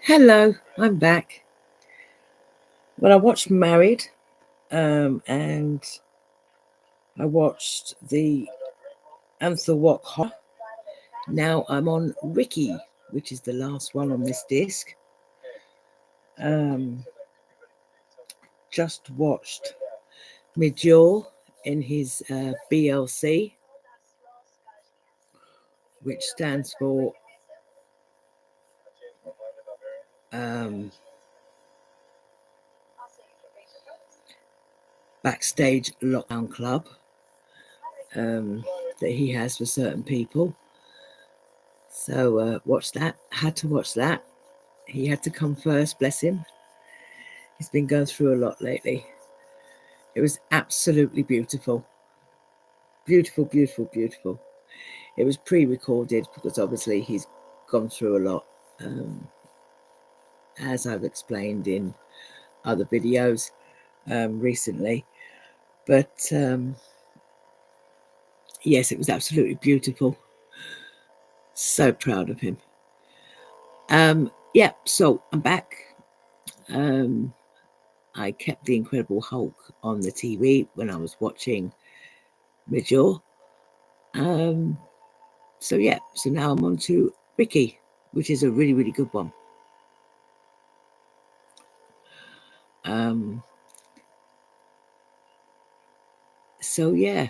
Hello, I'm back. Well, I watched Married, and I watched the Anthelwalk Horror. Now I'm on Ricky, which is the last one on this disc. Just watched Mijor in his BLC, which stands for Backstage Lockdown Club, that he has for certain people. So watched that. Had to watch that. He had to come first, bless him. He's been going through a lot lately. It was absolutely beautiful. Beautiful, beautiful, beautiful. It was pre-recorded because obviously he's gone through a lot, as I've explained in other videos recently. But yes, it was absolutely beautiful. So proud of him. Yeah, so I'm back. I kept the Incredible Hulk on the TV when I was watching Mijor. So yeah, so now I'm on to Ricky, which is a really, really good one. So yeah,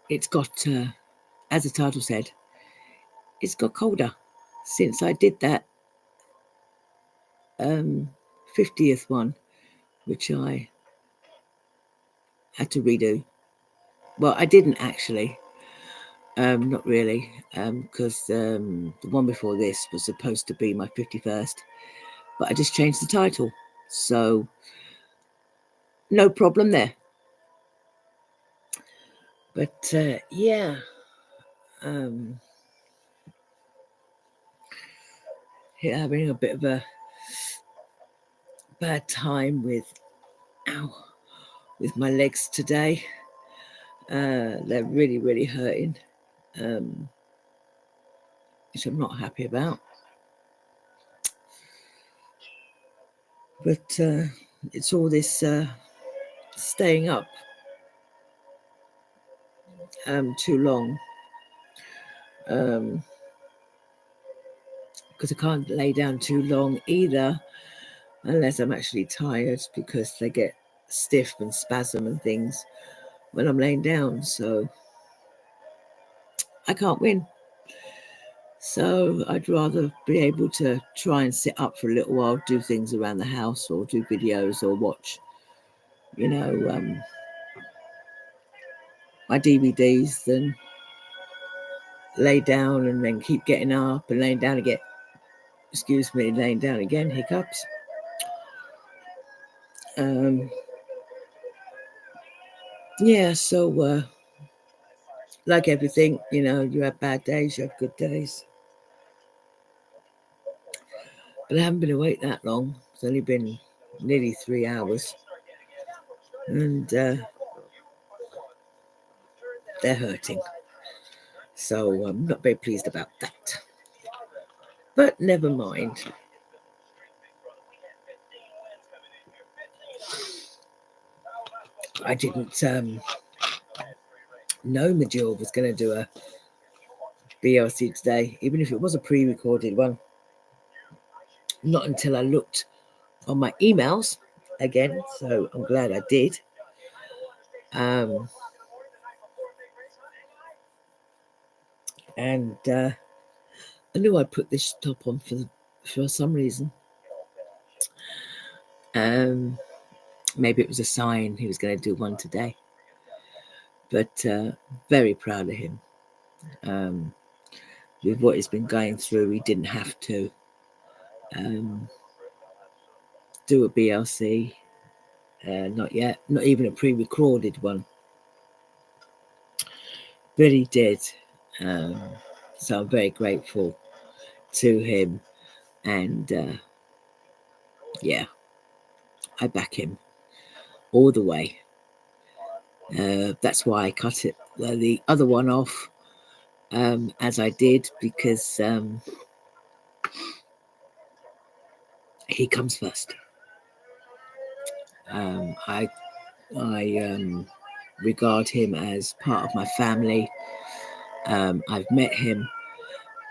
it's got, as the title said, it's got colder since I did that 50th one, which I had to redo. Well, I didn't actually, not really, because the one before this was supposed to be my 51st, but I just changed the title, so no problem there. But yeah, having a bit of a bad time with my legs today. They're really, really hurting, which I'm not happy about. But it's all this staying up too long, because I can't lay down too long either unless I'm actually tired, because they get stiff and spasm and things when I'm laying down, so I can't win. So I'd rather be able to try and sit up for a little while, do things around the house or do videos or watch, my DVDs, than lay down and then keep getting up and laying down again. Excuse me, laying down again, hiccups. Yeah, so like everything, you have bad days, you have good days. But I haven't been awake that long. It's only been nearly 3 hours. And they're hurting. So I'm not very pleased about that. But never mind. I didn't know Mijor was going to do a BLC today, even if it was a pre-recorded one. Not until I looked on my emails again, so I'm glad I did. And I knew I'd put this top on for some reason. Maybe it was a sign he was going to do one today. But very proud of him. With what he's been going through, he didn't have to do a BLC. Not yet, not even a pre-recorded one. But he did. So I'm very grateful to him. And yeah, I back him all the way. That's why I cut the other one off as I did, because he comes first. I regard him as part of my family. I've met him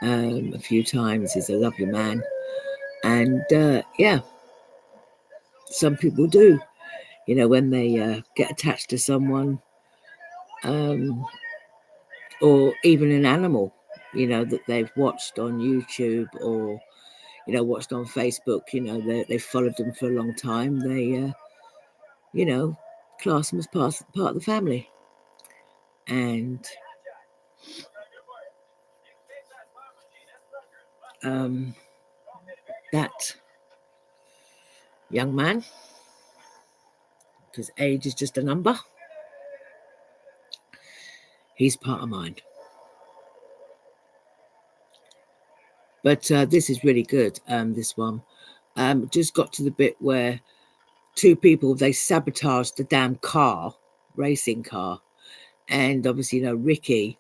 a few times. He's a lovely man. And yeah, some people do, you know, when they get attached to someone, or even an animal, you know, that they've watched on YouTube or, you know, watched on Facebook, you know, they've followed them for a long time. They, you know, class them as part of the family. And that young man, because age is just a number, he's part of mine. But this is really good, this one. Just got to the bit where two people, they sabotaged the damn car, racing car. And obviously, you know, Ricky,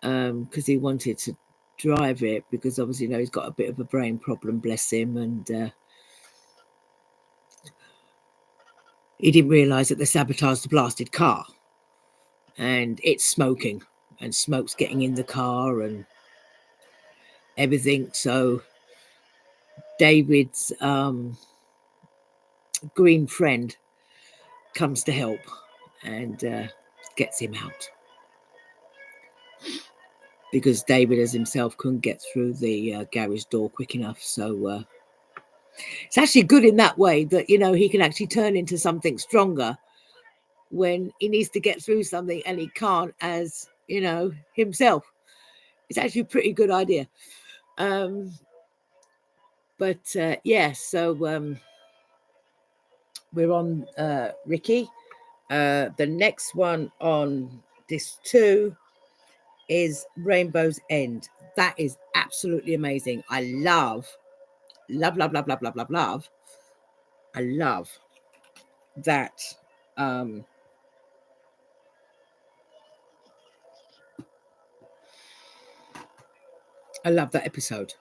because he wanted to drive it, because obviously, you know, he's got a bit of a brain problem, bless him. And he didn't realise that they sabotaged the blasted car. And it's smoking, and smoke's getting in the car and everything. So David's green friend comes to help and gets him out, because David as himself couldn't get through the garage door quick enough. So it's actually good in that way that, you know, he can actually turn into something stronger when he needs to get through something and he can't, as, you know, himself. It's actually a pretty good idea. But yeah, so we're on Ricky. The next one on this 2 is Rainbow's End. That is absolutely amazing. I love. I love that. I love that episode.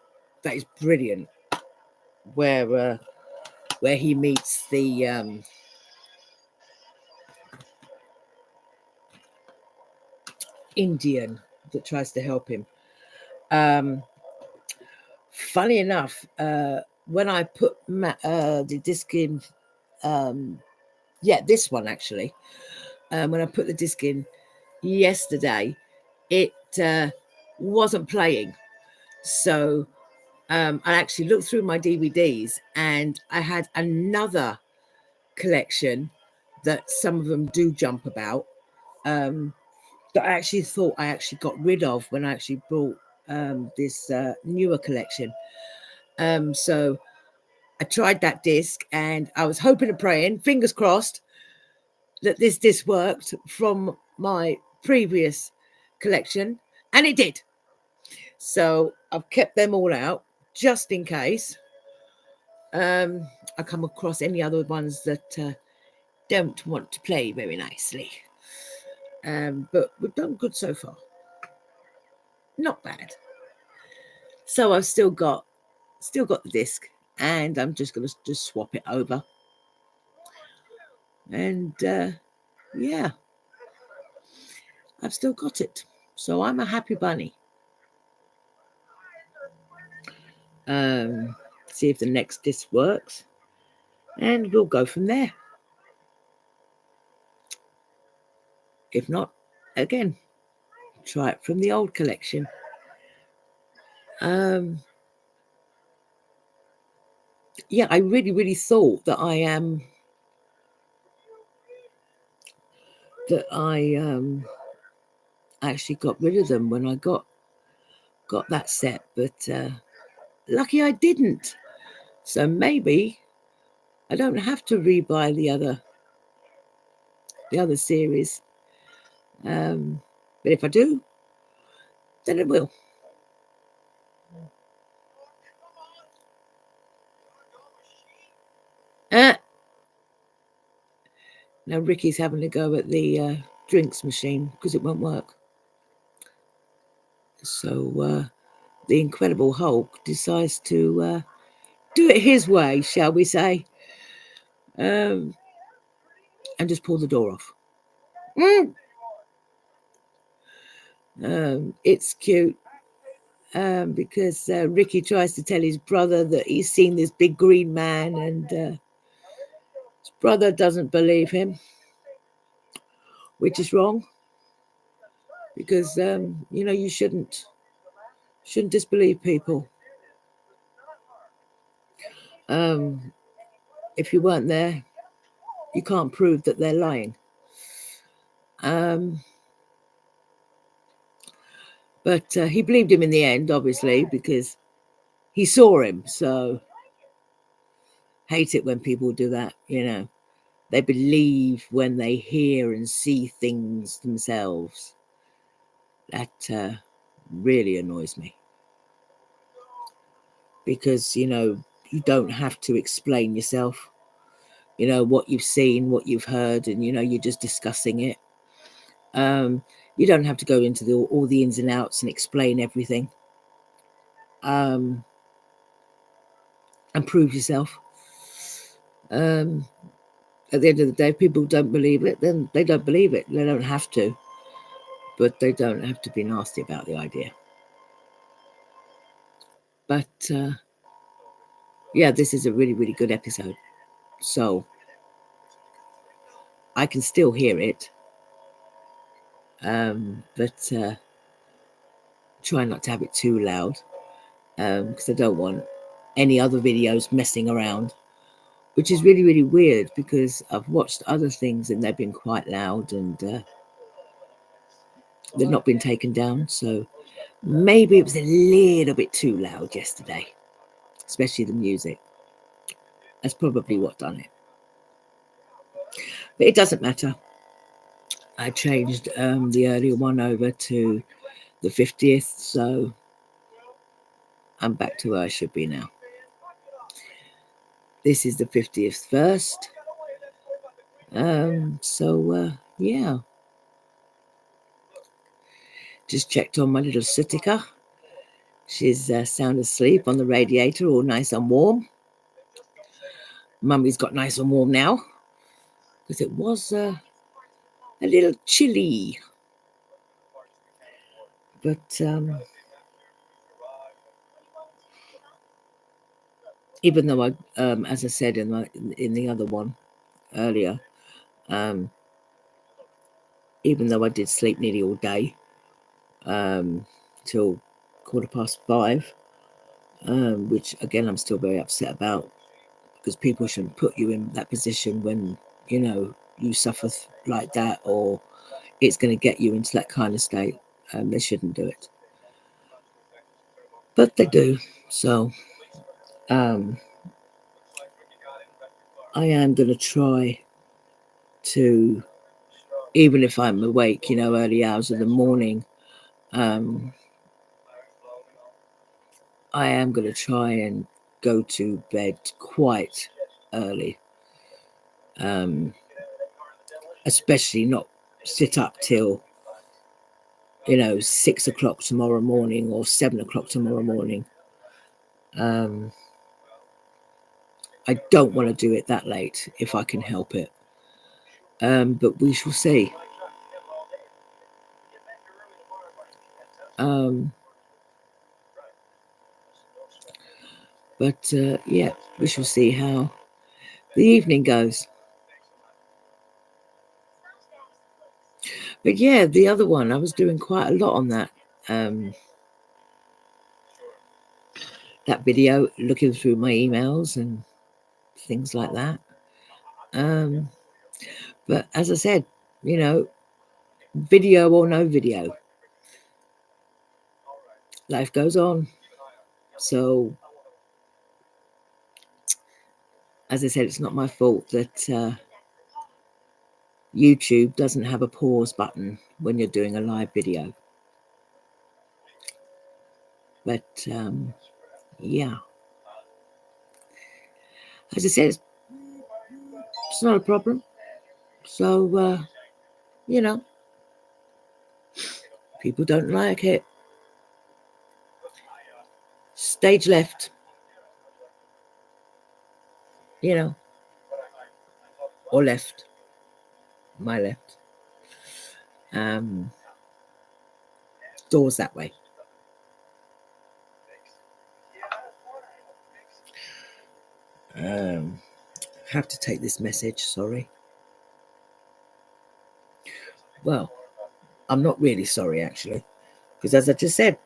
That is brilliant. Where he meets the Indian that tries to help him. Funny enough, when I put the disc in, this one actually, when I put the disc in yesterday, it wasn't playing. So I actually looked through my DVDs, and I had another collection that some of them do jump about, that I actually thought I actually got rid of when I actually bought this newer collection. So I tried that disc, and I was hoping and praying, fingers crossed, that this disc worked from my previous collection, and it did. So I've kept them all out just in case I come across any other ones that don't want to play very nicely. But we've done good so far. Not bad. So I've still got the disc, and I'm just going to just swap it over. And yeah, I've still got it. So I'm a happy bunny. See if the next disc works, and we'll go from there. If not, again, try it from the old collection. Yeah, I really thought that I actually got rid of them when I got that set, but lucky I didn't. So maybe I don't have to rebuy the other series. But if I do, then it will. Now Ricky's having to go at the drinks machine because it won't work. So the Incredible Hulk decides to do it his way, shall we say, and just pull the door off. It's cute because Ricky tries to tell his brother that he's seen this big green man, and his brother doesn't believe him, which is wrong, because you shouldn't disbelieve people. If you weren't there, you can't prove that they're lying. But he believed him in the end, obviously, because he saw him. So hate it when people do that, They believe when they hear and see things themselves. That really annoys me. Because, you don't have to explain yourself. What you've seen, what you've heard, and, you're just discussing it. You don't have to go into all the ins and outs and explain everything. And prove yourself. At the end of the day, if people don't believe it, then they don't believe it. They don't have to. But they don't have to be nasty about the idea. But, yeah, this is a really, really good episode. So, I can still hear it. But try not to have it too loud. Because I don't want any other videos messing around. Which is really, really weird, because I've watched other things and they've been quite loud, and they've not been taken down. So maybe it was a little bit too loud yesterday, especially the music. That's probably what done it. But it doesn't matter. I changed the earlier one over to the 50th, so I'm back to where I should be now. This is the 50th first. Yeah. Just checked on my little Sutika. She's sound asleep on the radiator, all nice and warm. Mummy's got nice and warm now, because it was a little chilly. But even though I, as I said in the other one earlier, even though I did sleep nearly all day, till 5:15, which again I'm still very upset about, because people shouldn't put you in that position when you suffer like that, or it's going to get you into that kind of state. They shouldn't do it, but they do. So I am going to try to, even if I'm awake, early hours of the morning, I am going to try and go to bed quite early. Especially not sit up till 6 o'clock tomorrow morning or 7 o'clock tomorrow morning. I don't want to do it that late if I can help it. But we shall see. Yeah, we shall see how the evening goes. But yeah, the other one, I was doing quite a lot on that. That video, looking through my emails and things like that. But as I said, video or no video, life goes on. So, as I said, it's not my fault that YouTube doesn't have a pause button when you're doing a live video. But yeah, as I said, it's not a problem. So people don't like it. stage left, you know, or left, my left. Doors that way. Have to take this message, sorry. Well, I'm not really sorry, actually, because as I just said,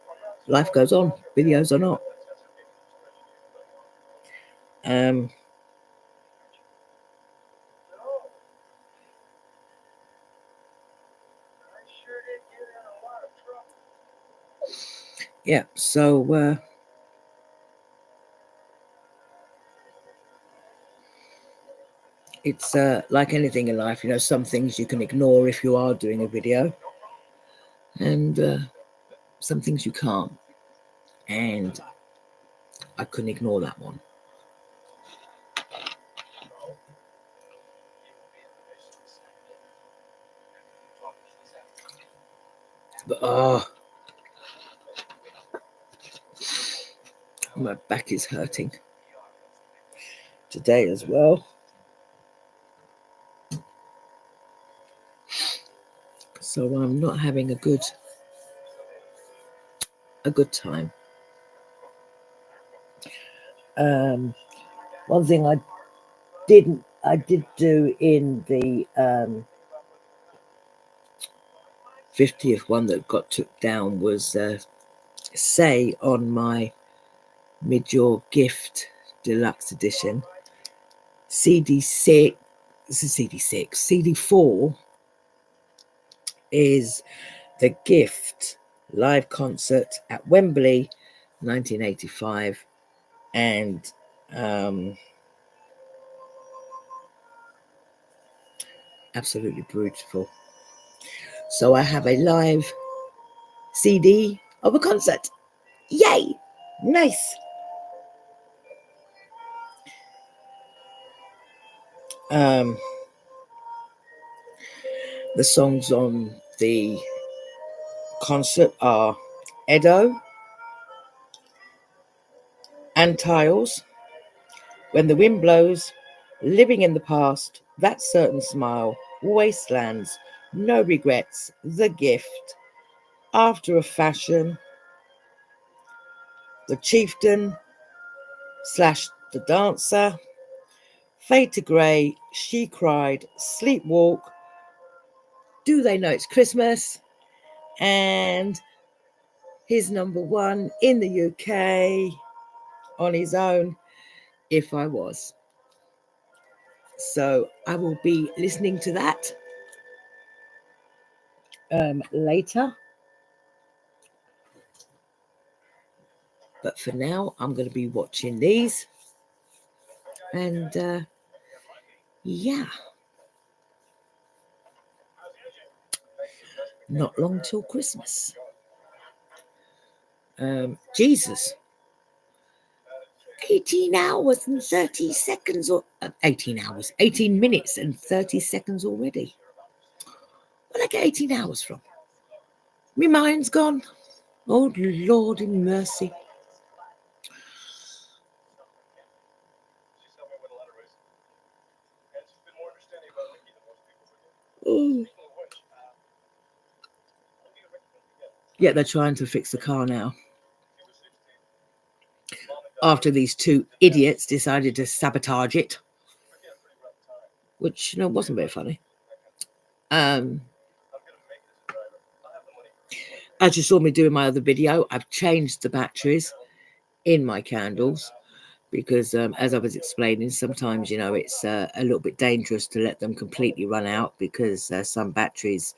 life goes on, videos or not. Yeah, so it's like anything in life, you know, some things you can ignore if you are doing a video, and some things you can't. And I couldn't ignore that one. But my back is hurting today as well. So I'm not having a good time. One thing I did do in the 50th one that got took down was say on my mid-year gift deluxe edition CD6. This is CD6. CD4 is the Gift live concert at Wembley 1985, and absolutely beautiful. So I have a live CD of a concert. Yay! Nice. The songs on the concert are Edo and Tiles, When the Wind Blows, Living in the Past, That Certain Smile, Wastelands, No Regrets, The Gift, After a Fashion, The Chieftain / The Dancer, Fade to Grey, She Cried, Sleepwalk, Do They Know It's Christmas, and his number one in the UK on his own, If I Was. So I will be listening to that later. But for now, I'm going to be watching these. And yeah. Not long till Christmas. Jesus. 18 hours and 30 seconds, or 18 hours, 18 minutes and 30 seconds already. Where'd I get 18 hours from? My mind's gone. Oh, Lord in mercy. Oh. Yeah, they're trying to fix the car now. After these two idiots decided to sabotage it, which, you know, wasn't very funny. As you saw me do in my other video, I've changed the batteries in my candles because, as I was explaining, sometimes, you know, it's a little bit dangerous to let them completely run out because some batteries,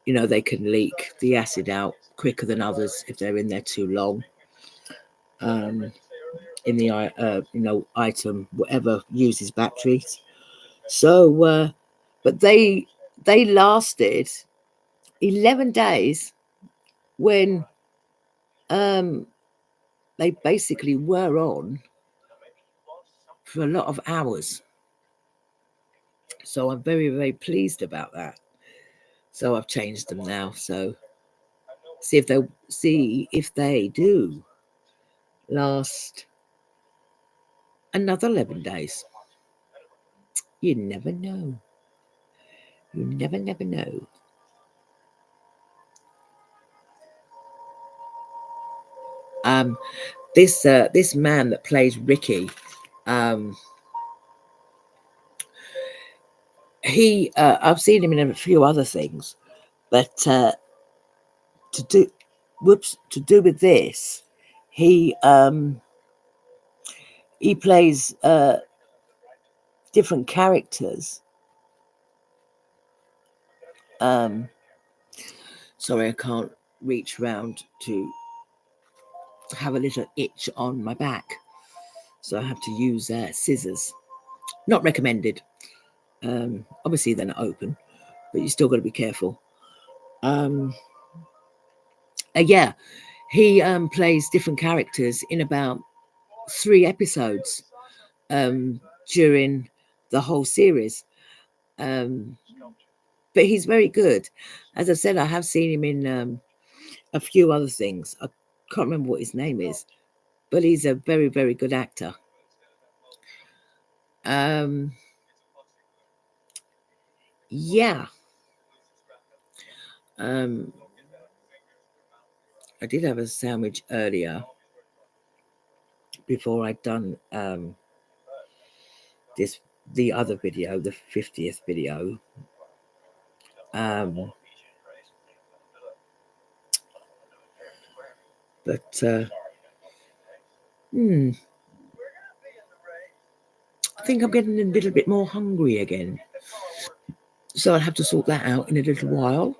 you know, they can leak the acid out quicker than others if they're in there too long. In the you know, item, whatever uses batteries. So but they lasted 11 days when they basically were on for a lot of hours. So I'm very, very pleased about that. So I've changed them now. So see if they do last another 11 days. You never know. You never know. This man that plays Ricky, he I've seen him in a few other things, but to do with this, he plays different characters. Sorry, I can't reach round to have a little itch on my back, so I have to use scissors. Not recommended. Obviously they're not open, but you still got to be careful. Yeah, he plays different characters in about 3 episodes during the whole series. But he's very good. As I said, I have seen him in a few other things. I can't remember what his name is, but he's a very, very good actor. Yeah. I did have a sandwich earlier before I'd done the other video, the 50th video. But I think I'm getting a little bit more hungry again, so I'll have to sort that out in a little while.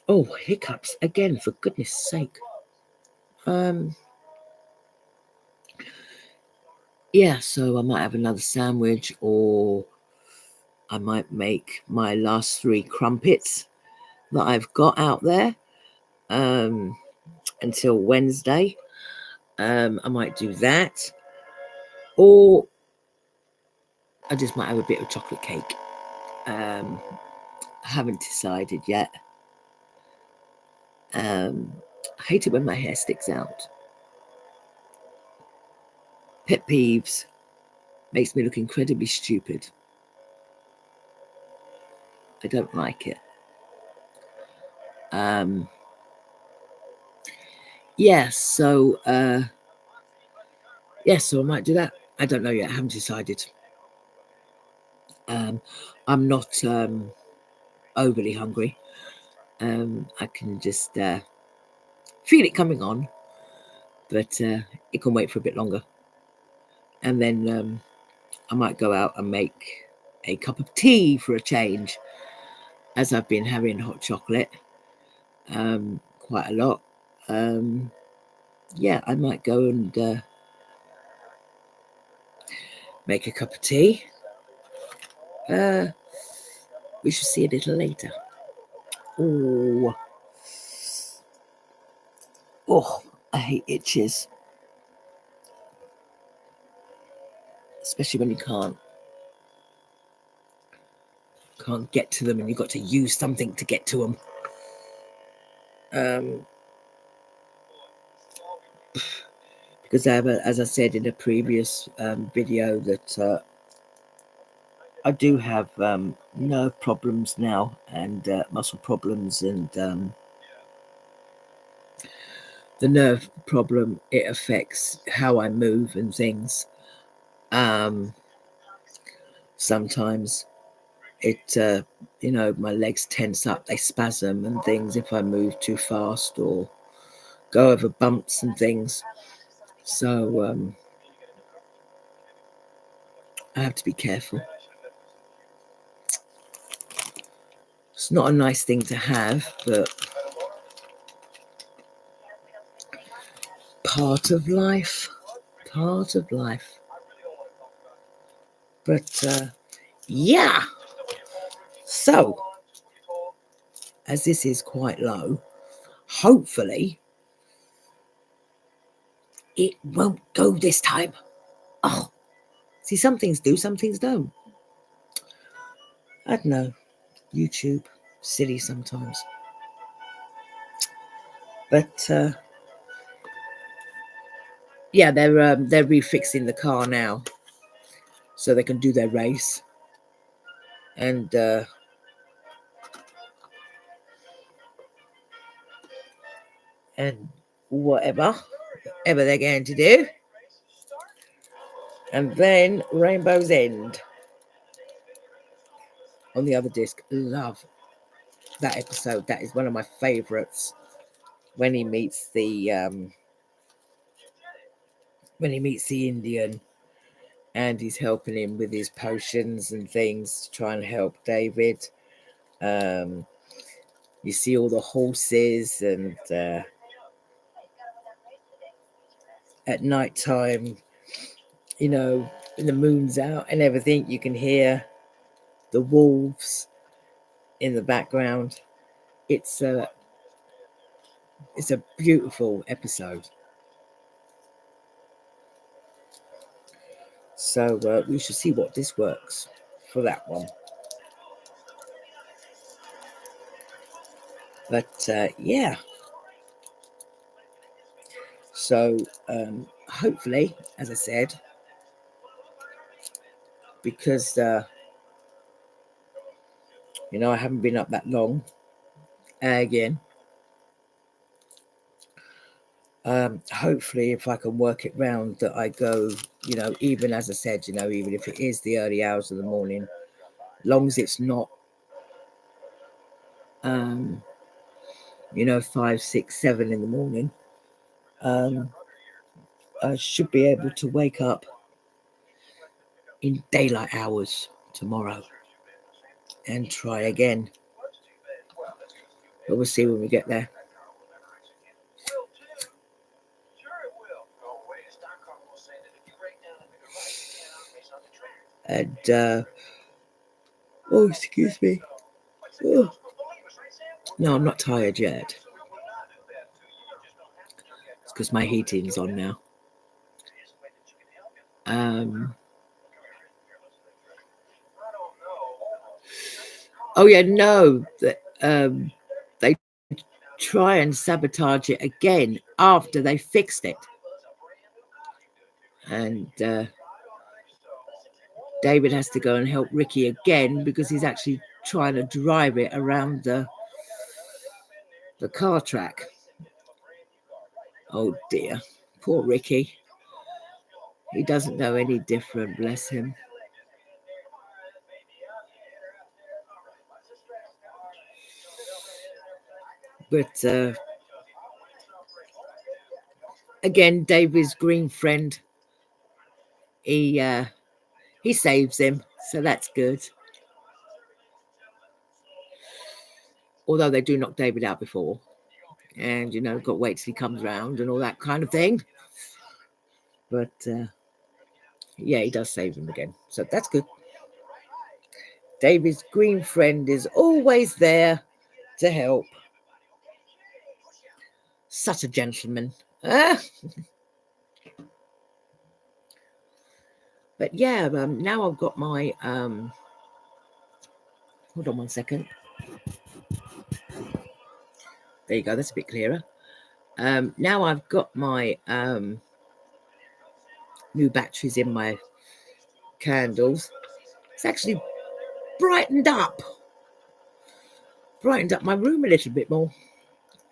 Oh, hiccups again, for goodness sake. Yeah, so I might have another sandwich, or I might make my last 3 crumpets that I've got out there until Wednesday. I might do that, or I just might have a bit of chocolate cake. I haven't decided yet. I hate it when my hair sticks out. Pet peeves. Makes me look incredibly stupid. I don't like it. Yeah, so I might do that. I don't know yet. I haven't decided. I'm not overly hungry. I can just feel it coming on, but it can wait for a bit longer. And then I might go out and make a cup of tea for a change, as I've been having hot chocolate quite a lot. Yeah, I might go and make a cup of tea. We shall see a little later. Oh, I hate itches. Especially when you can't get to them and you've got to use something to get to them. Because I have, as I said in a previous video, that I do have nerve problems now, and muscle problems, and the nerve problem, it affects how I move and things. Sometimes it, my legs tense up, they spasm and things if I move too fast or go over bumps and things. So I have to be careful. It's not a nice thing to have, but part of life. But yeah. So, as this is quite low, hopefully it won't go this time. Oh, see, some things do, some things don't. I don't know. YouTube, silly sometimes. But yeah, they're refixing the car now so they can do their race. And whatever they're going to do. And then Rainbow's End on the other disc. Love that episode. That is one of my favorites. When he meets the Indian, and he's helping him with his potions and things to try and help David. You see all the horses, and at night time, you know, when the moon's out and everything, you can hear the wolves in the background. It's a beautiful episode. So we should see what this works for that one. But yeah. So hopefully, as I said, because you know, I haven't been up that long again. Hopefully, if I can work it round that I go, you know, even as I said, you know, even if it is the early hours of the morning, long as it's not, you know, 5, 6, 7 in the morning, I should be able to wake up in daylight hours tomorrow and try again. But we'll see when we get there. And oh, excuse me. Oh. No, I'm not tired yet. It's because my heating's on now. Oh yeah, no, that they try and sabotage it again after they fixed it, and David has to go and help Ricky again because he's actually trying to drive it around the car track. Oh dear, poor Ricky. He doesn't know any different, bless him. But again, David's green friend, he saves him, so that's good. Although they do knock David out before, and you know, got to wait till he comes round and all that kind of thing. But yeah, he does save him again, so that's good. David's green friend is always there to help. Such a gentleman. But yeah, now I've got my hold on one second. There you go, that's a bit clearer. Now I've got my new batteries in my candles. It's actually brightened up my room a little bit more,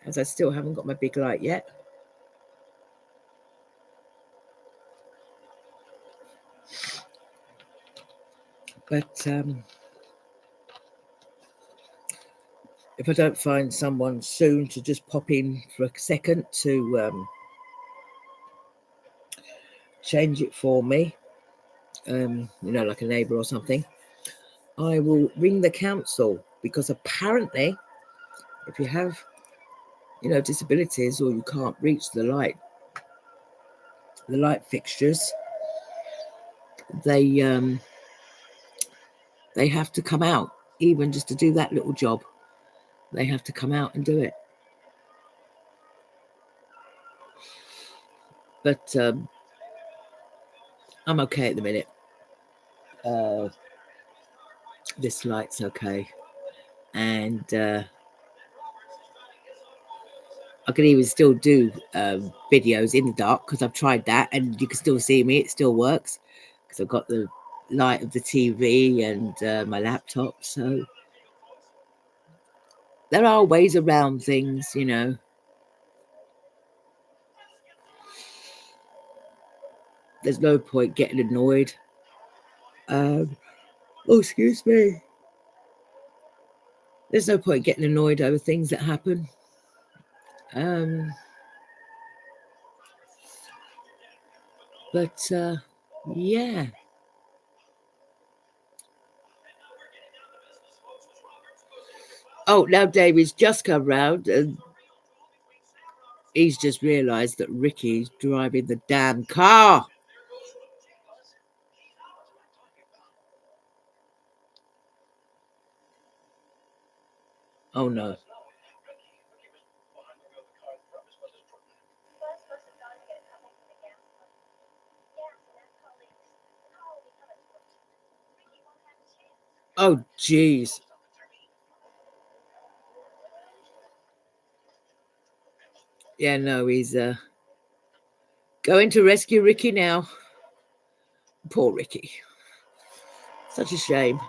as I still haven't got my big light yet. But if I don't find someone soon to just pop in for a second to change it for me, you know, like a neighbour or something, I will ring the council, because apparently if you have, you know, disabilities or you can't reach the light fixtures, they have to come out, even just to do that little job. They have to come out and do it. But I'm okay at the minute. This light's okay, and I can even still do videos in the dark because I've tried that, and you can still see me. It still works because I've got the light of the TV and my laptop. So there are ways around things, you know. There's no point getting annoyed. Oh, excuse me. There's no point getting annoyed over things that happen. But yeah. Oh, now David's just come round and he's just realised that Ricky's driving the damn car. Oh no. Oh jeez. Yeah, no, he's going to rescue Ricky now. Poor Ricky. Such a shame.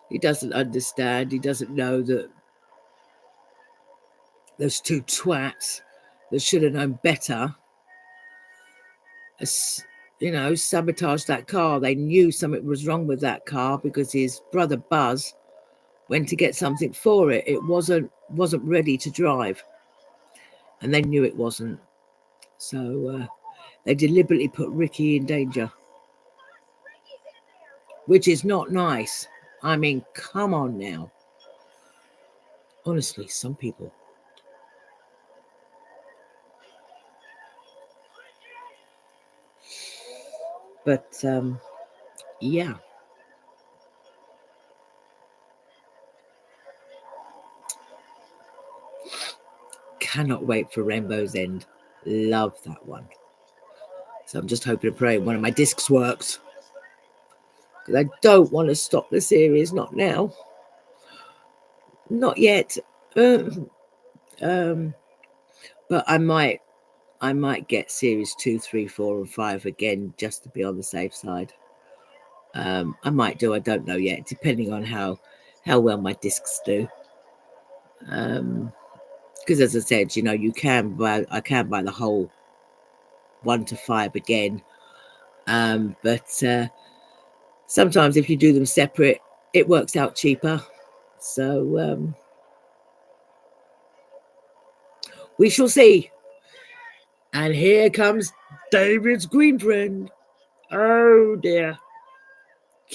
He doesn't understand. He doesn't know that those two twats that should have known better, you know, sabotaged that car. They knew something was wrong with that car because his brother Buzz went to get something for it. It wasn't ready to drive, and they knew it wasn't. So they deliberately put Ricky in danger, which is not nice. I mean, come on now. Honestly, some people. But yeah. Cannot wait for Rainbow's End. Love that one. So I'm just hoping and praying one of my discs works. Because I don't want to stop the series. Not now. Not yet. But I might get series 2, 3, 4, and 5 again just to be on the safe side. I might do. I don't know yet, depending on how well my discs do. Because as I said, you know, I can buy the whole 1 to 5 again. But sometimes if you do them separate, it works out cheaper. So we shall see. And here comes David's green friend. Oh dear.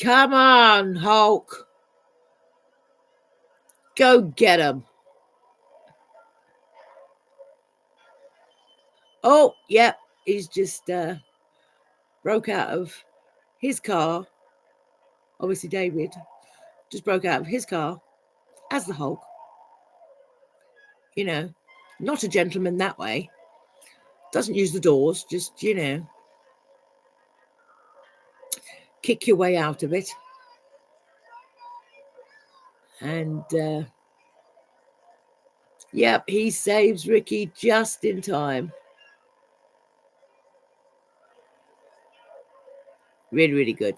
Come on, Hulk. Go get him. Oh, yeah. He's just broke out of his car. Obviously, David just broke out of his car as the Hulk. You know, not a gentleman that way. Doesn't use the doors, just, you know, kick your way out of it. And yep, he saves Ricky just in time. Really, really good.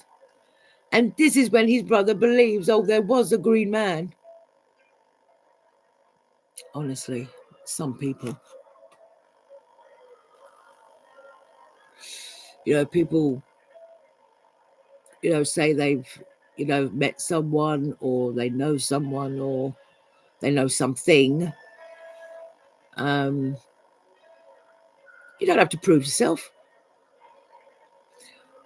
And this is when his brother believes, oh, there was a green man. Honestly, some people. You know, people, you know, say they've, you know, met someone or they know someone or they know something. You don't have to prove yourself.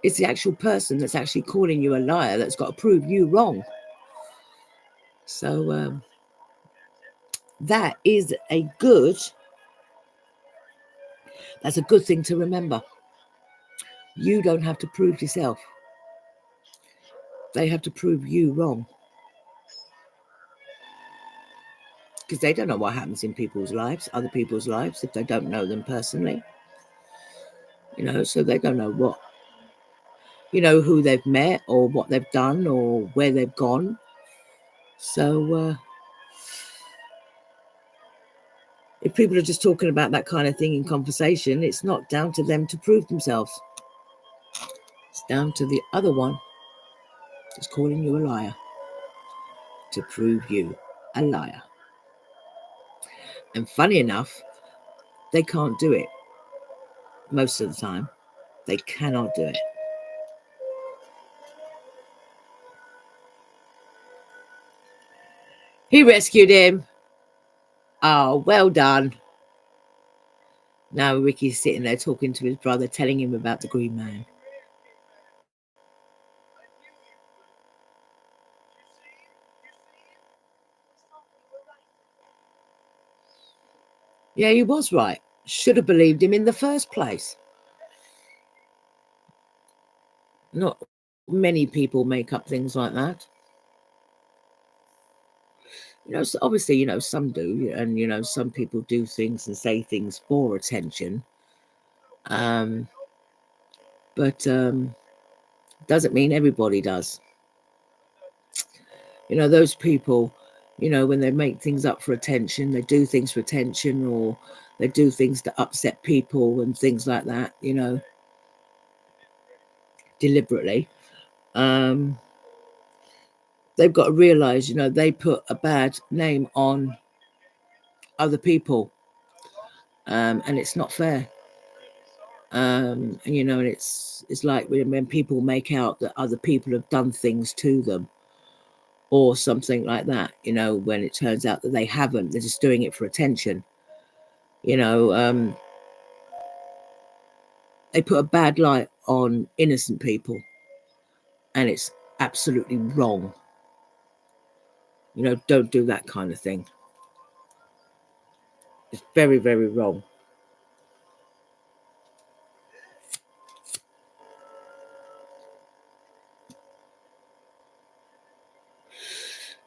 It's the actual person that's actually calling you a liar that's got to prove you wrong. So that is that's a good thing to remember. You don't have to prove yourself. They have to prove you wrong. Because they don't know what happens in people's lives, other people's lives, if they don't know them personally. You know, so they don't know what, you know, who they've met or what they've done or where they've gone. So If people are just talking about that kind of thing in conversation, it's not down to them to prove themselves. It's down to the other one that's calling you a liar to prove you a liar. And funny enough, they can't do it. Most of the time, they cannot do it. He rescued him. Oh, well done. Now Ricky's sitting there talking to his brother, telling him about the Green Man. Yeah, he was right. Should have believed him in the first place. Not many people make up things like that. You know, so obviously, you know, some do, and you know, some people do things and say things for attention. But doesn't mean everybody does. You know, those people, you know, when they make things up for attention, they do things for attention, or they do things to upset people and things like that, you know, deliberately. They've got to realize, you know, they put a bad name on other people, and it's not fair. And you know, and it's like when people make out that other people have done things to them or something like that, you know, when it turns out that they haven't, they're just doing it for attention. You know, they put a bad light on innocent people, and it's absolutely wrong. You know, don't do that kind of thing. It's very, very wrong.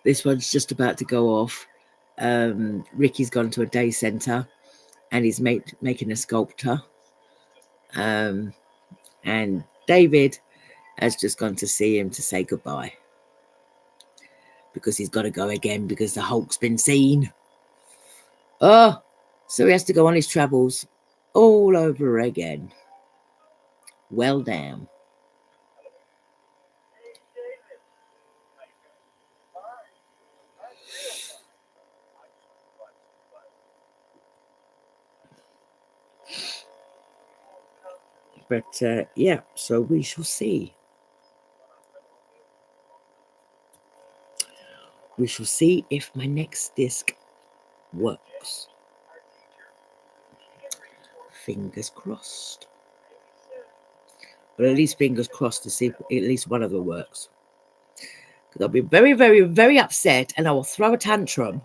This one's just about to go off. Ricky's gone to a day centre and he's making a sculpture. And David has just gone to see him to say goodbye, because he's got to go again because the Hulk's been seen. Oh, so he has to go on his travels all over again. Well, damn. But yeah, so we shall see. We shall see if my next disc works. Fingers crossed. But at least fingers crossed to see if at least one of them works. Because I'll be very, very, very upset and I will throw a tantrum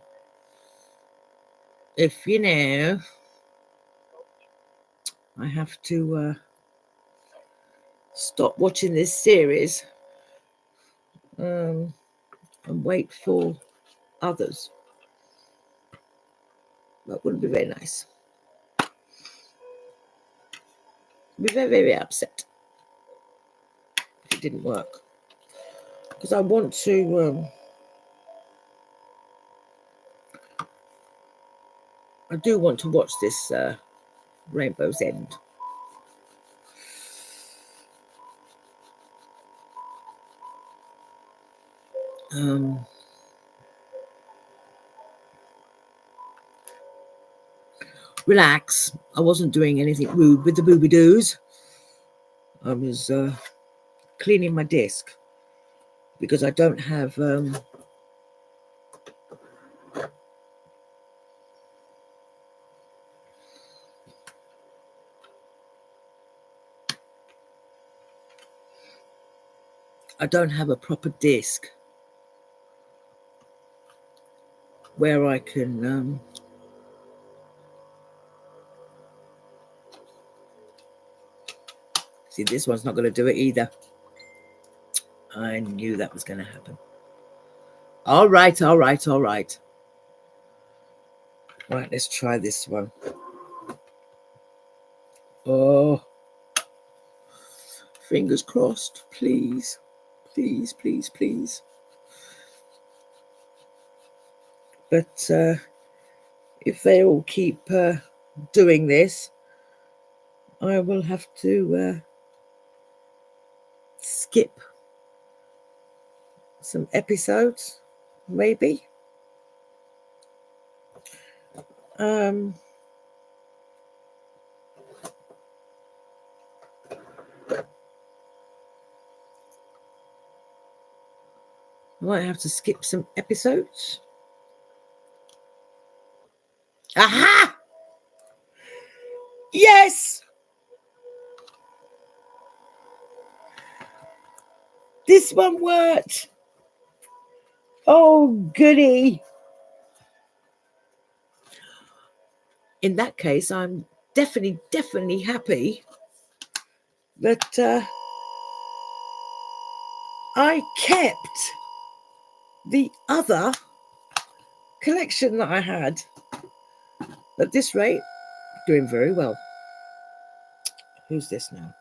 if, you know, I have to stop watching this series and wait for others. That wouldn't be very nice. I'd be very, very upset if it didn't work. Because I want to... I do want to watch this Rainbow's End. Relax. I wasn't doing anything rude with the booby-doos. I was cleaning my disc because I don't have... I don't have a proper disc where I can see. This one's not going to do it either. I knew that was going to happen. All right. Right, let's try this one. Oh, fingers crossed, please. But if they all keep doing this, I will have to skip some episodes, maybe. I might have to skip some episodes. Aha! Yes! This one worked. Oh, goody. In that case, I'm definitely happy that I kept the other collection that I had. At this rate, doing very well. Who's this now?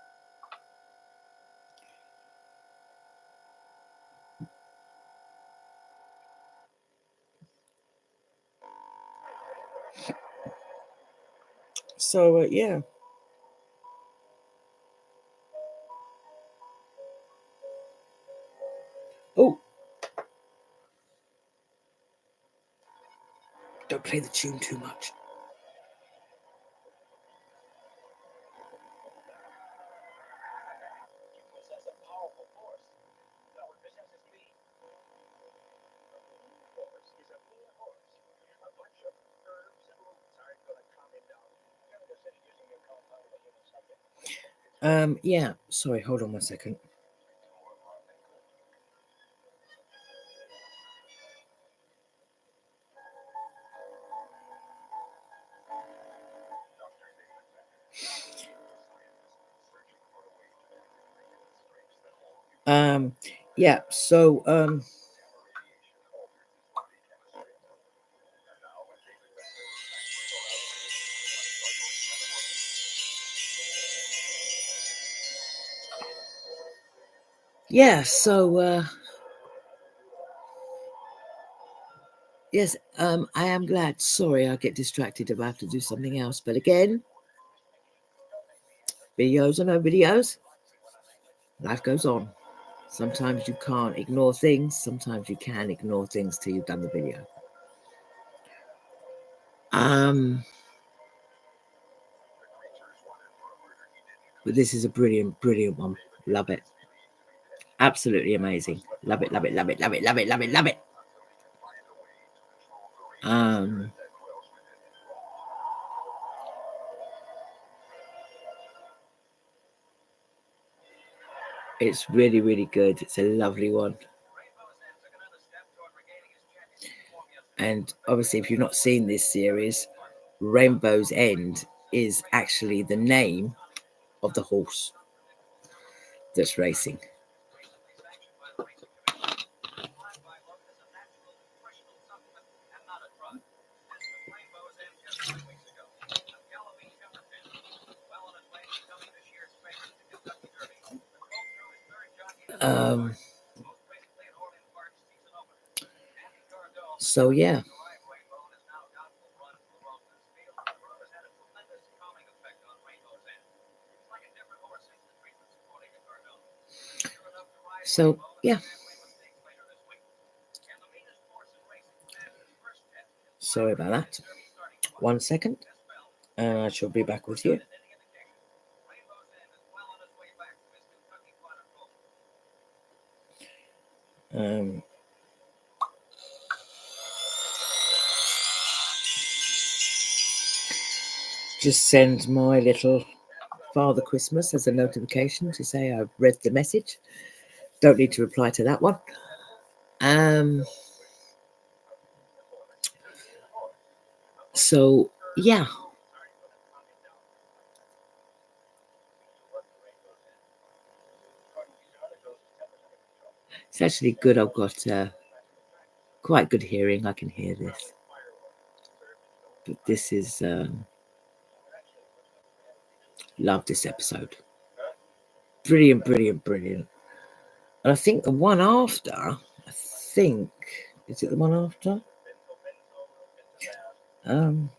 So, yeah. Oh. Don't play the tune too much. Yeah, sorry, hold on 1 second. Yeah, so yeah, so yes, I am glad. Sorry, I get distracted if I have to do something else. But again, videos are no videos. Life goes on. Sometimes you can't ignore things. Sometimes you can ignore things till you've done the video. But this is a brilliant one. Love it. Absolutely amazing. Love it, love it, love it, love it, love it, love it, love it. It's really good. It's a lovely one. And obviously, if you've not seen this series, Rainbow's End is actually the name of the horse that's racing. So yeah. So yeah. Sorry about that. 1 second, and I shall be back with you. Just send my little Father Christmas as a notification to say I've read the message. Don't need to reply to that one. So yeah. It's actually good. I've got quite good hearing. I can hear this. But this is love this episode. Brilliant. And I think the one after, is it the one after? Oh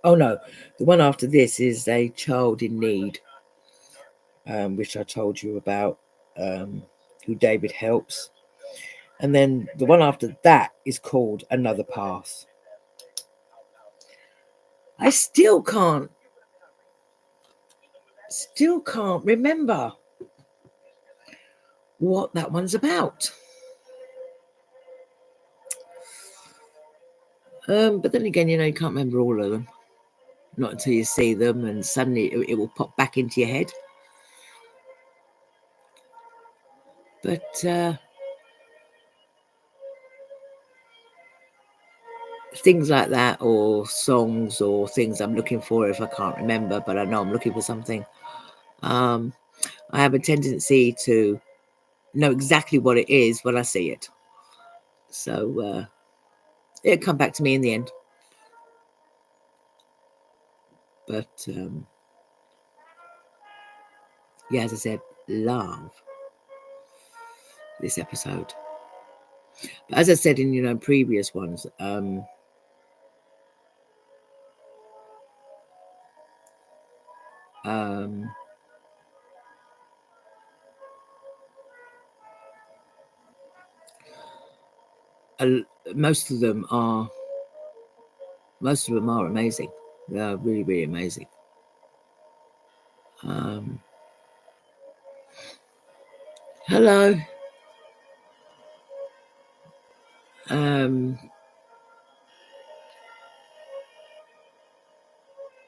no, the one after this is A Child in Need, which I told you about, who David helps. And then the one after that is called Another Path. I still can't remember what that one's about. But then again, you can't remember all of them. Not until you see them, and suddenly it will pop back into your head. But things like that, or songs, or things I'm looking for, if I can't remember, but I know I'm looking for something, I have a tendency to know exactly what it is when I see it. So it'll come back to me in the end. But yeah, as I said, love this episode. But as I said in previous ones, most of them are amazing. They are really, really amazing. Hello.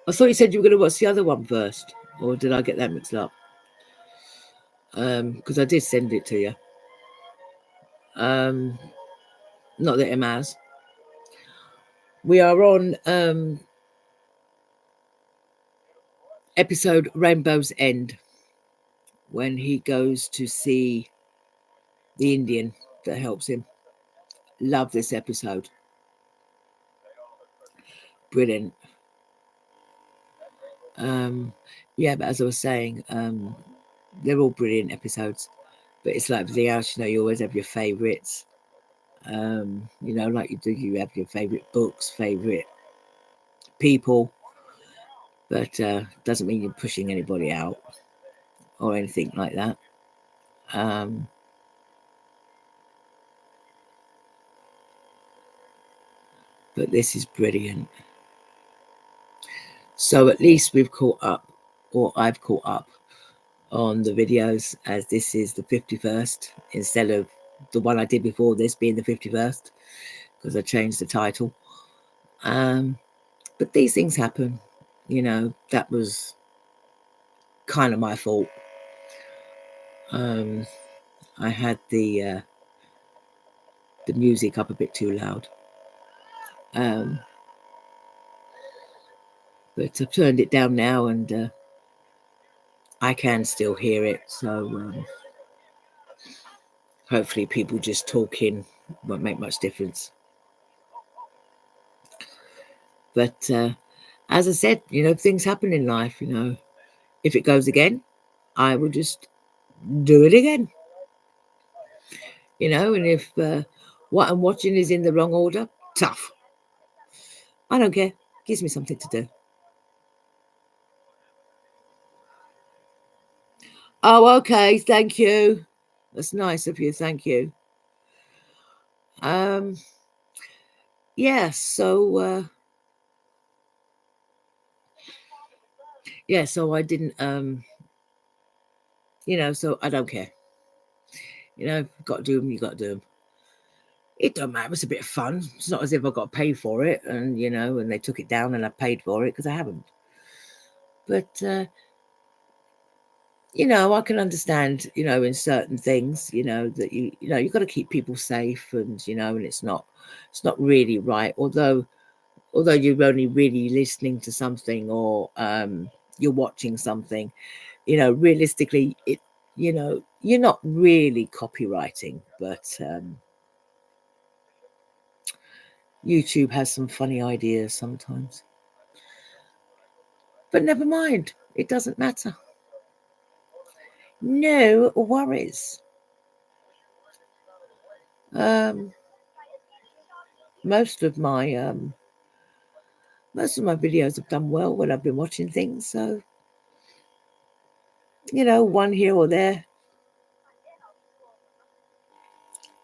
I thought you said you were going to watch the other one first, or did I get that mixed up? Because I did send it to you. Not that it matters. We are on episode Rainbow's End, when he goes to see the Indian that helps him. Love this episode. Brilliant. Yeah, but as I was saying, they're all brilliant episodes. But it's like everything else, you always have your favourites. Like you have your favourite books, favourite people. But doesn't mean you're pushing anybody out or anything like that. But this is brilliant. So at least we've caught up, or I've caught up on the videos, as this is the 51st instead of the one I did before this being the 51st, because I changed the title. But these things happen. That was kind of my fault. I had the music up a bit too loud. But I've turned it down now, and I can still hear it. So hopefully people just talking won't make much difference. But as I said, things happen in life. If it goes again, I will just do it again. And if what I'm watching is in the wrong order, tough. I don't care. Gives me something to do. Oh, okay. Thank you. That's nice of you. Thank you. Yeah. So yeah. So I didn't. So I don't care. Got to do them. You got to do them. It don't matter. It's a bit of fun. It's not as if I got paid for it, and and they took it down, and I paid for it, because I haven't. But I can understand, in certain things, that you've got to keep people safe, and and it's not really right. Although you're only really listening to something, or you're watching something, realistically, you're not really copywriting, but YouTube has some funny ideas sometimes. But never mind, it doesn't matter. No worries. most of my videos have done well when I've been watching things. So, one here or there,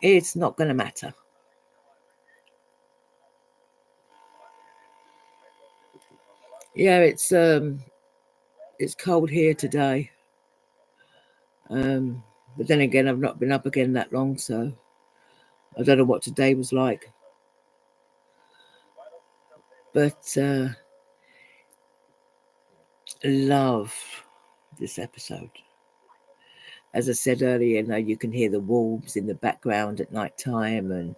it's not going to matter. Yeah, it's cold here today. But then again, I've not been up again that long, so I don't know what today was like. But love this episode. As I said earlier, you can hear the wolves in the background at night time and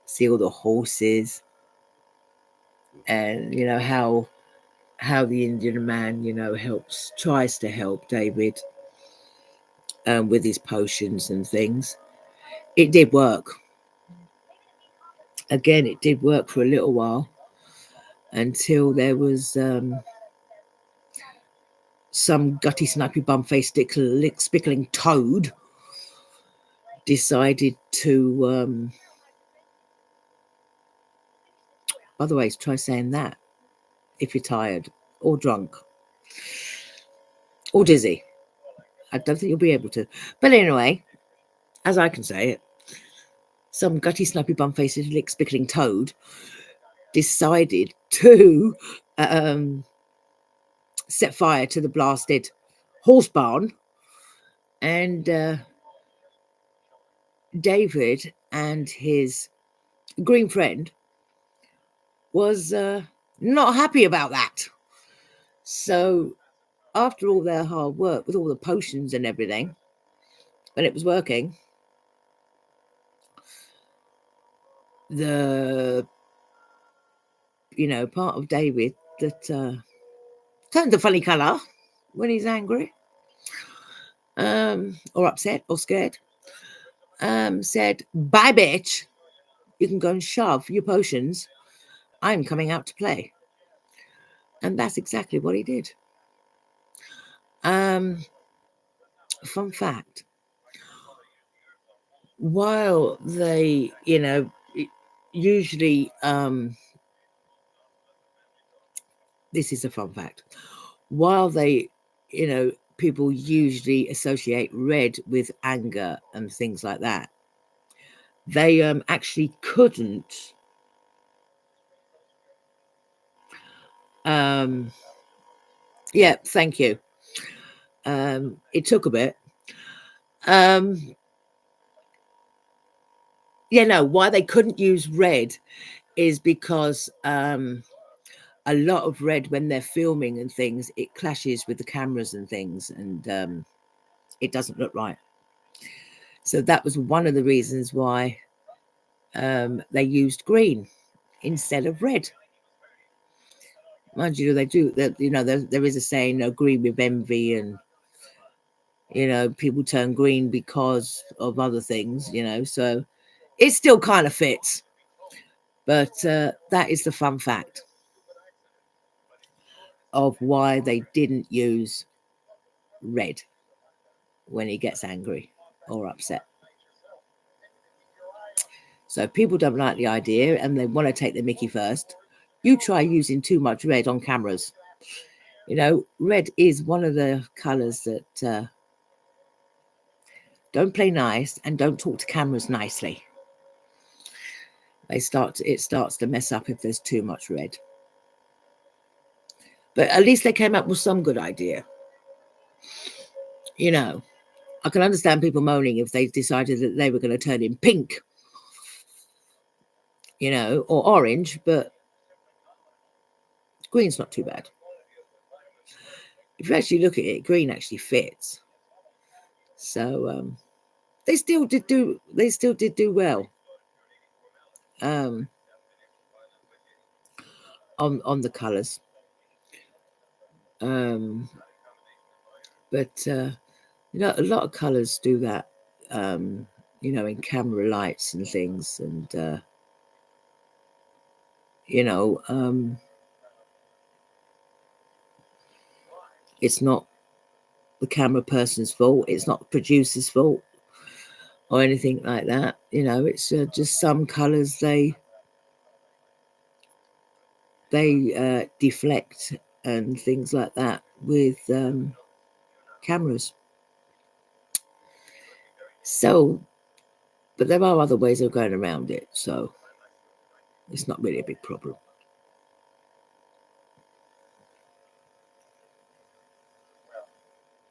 see all the horses, and how the Indian man tries to help David with his potions and things. It did work. Again, it did work for a little while until there was some gutty, snappy, bum-faced, spickling toad decided to by the way, try saying that if you're tired or drunk or dizzy. I don't think you'll be able to. But anyway, as I can say it, some gutty, snappy, bum-faced, spickling toad decided to set fire to the blasted horse barn, and David and his green friend was not happy about that. So after all their hard work with all the potions and everything, when it was working, the part of David that turns a funny color when he's angry or upset or scared said, "Bye, bitch, you can go and shove your potions, I'm coming out to play." And that's exactly what he did. Fun fact, while they usually this is a fun fact, while they people usually associate red with anger and things like that, they actually couldn't yeah, thank you. It took a bit. Why they couldn't use red is because a lot of red, when they're filming and things, it clashes with the cameras and things, and it doesn't look right. So that was one of the reasons why they used green instead of red. Mind you, they do that. There is a saying, green with envy, and people turn green because of other things. So it still kind of fits. But that is the fun fact of why they didn't use red when he gets angry or upset. So people don't like the idea and they want to take the mickey first. You try using too much red on cameras. Red is one of the colors that don't play nice and don't talk to cameras nicely. It starts to mess up if there's too much red. But at least they came up with some good idea. I can understand people moaning if they decided that they were going to turn in pink, or orange, but green's not too bad. If you actually look at it, green actually fits. So they still did do well on the colors. But a lot of colors do that, in camera lights and things, and it's not the camera person's fault. It's not the producer's fault. or anything like that. You know, it's just some colors they deflect and things like that with cameras. So, but there are other ways of going around it, so it's not really a big problem.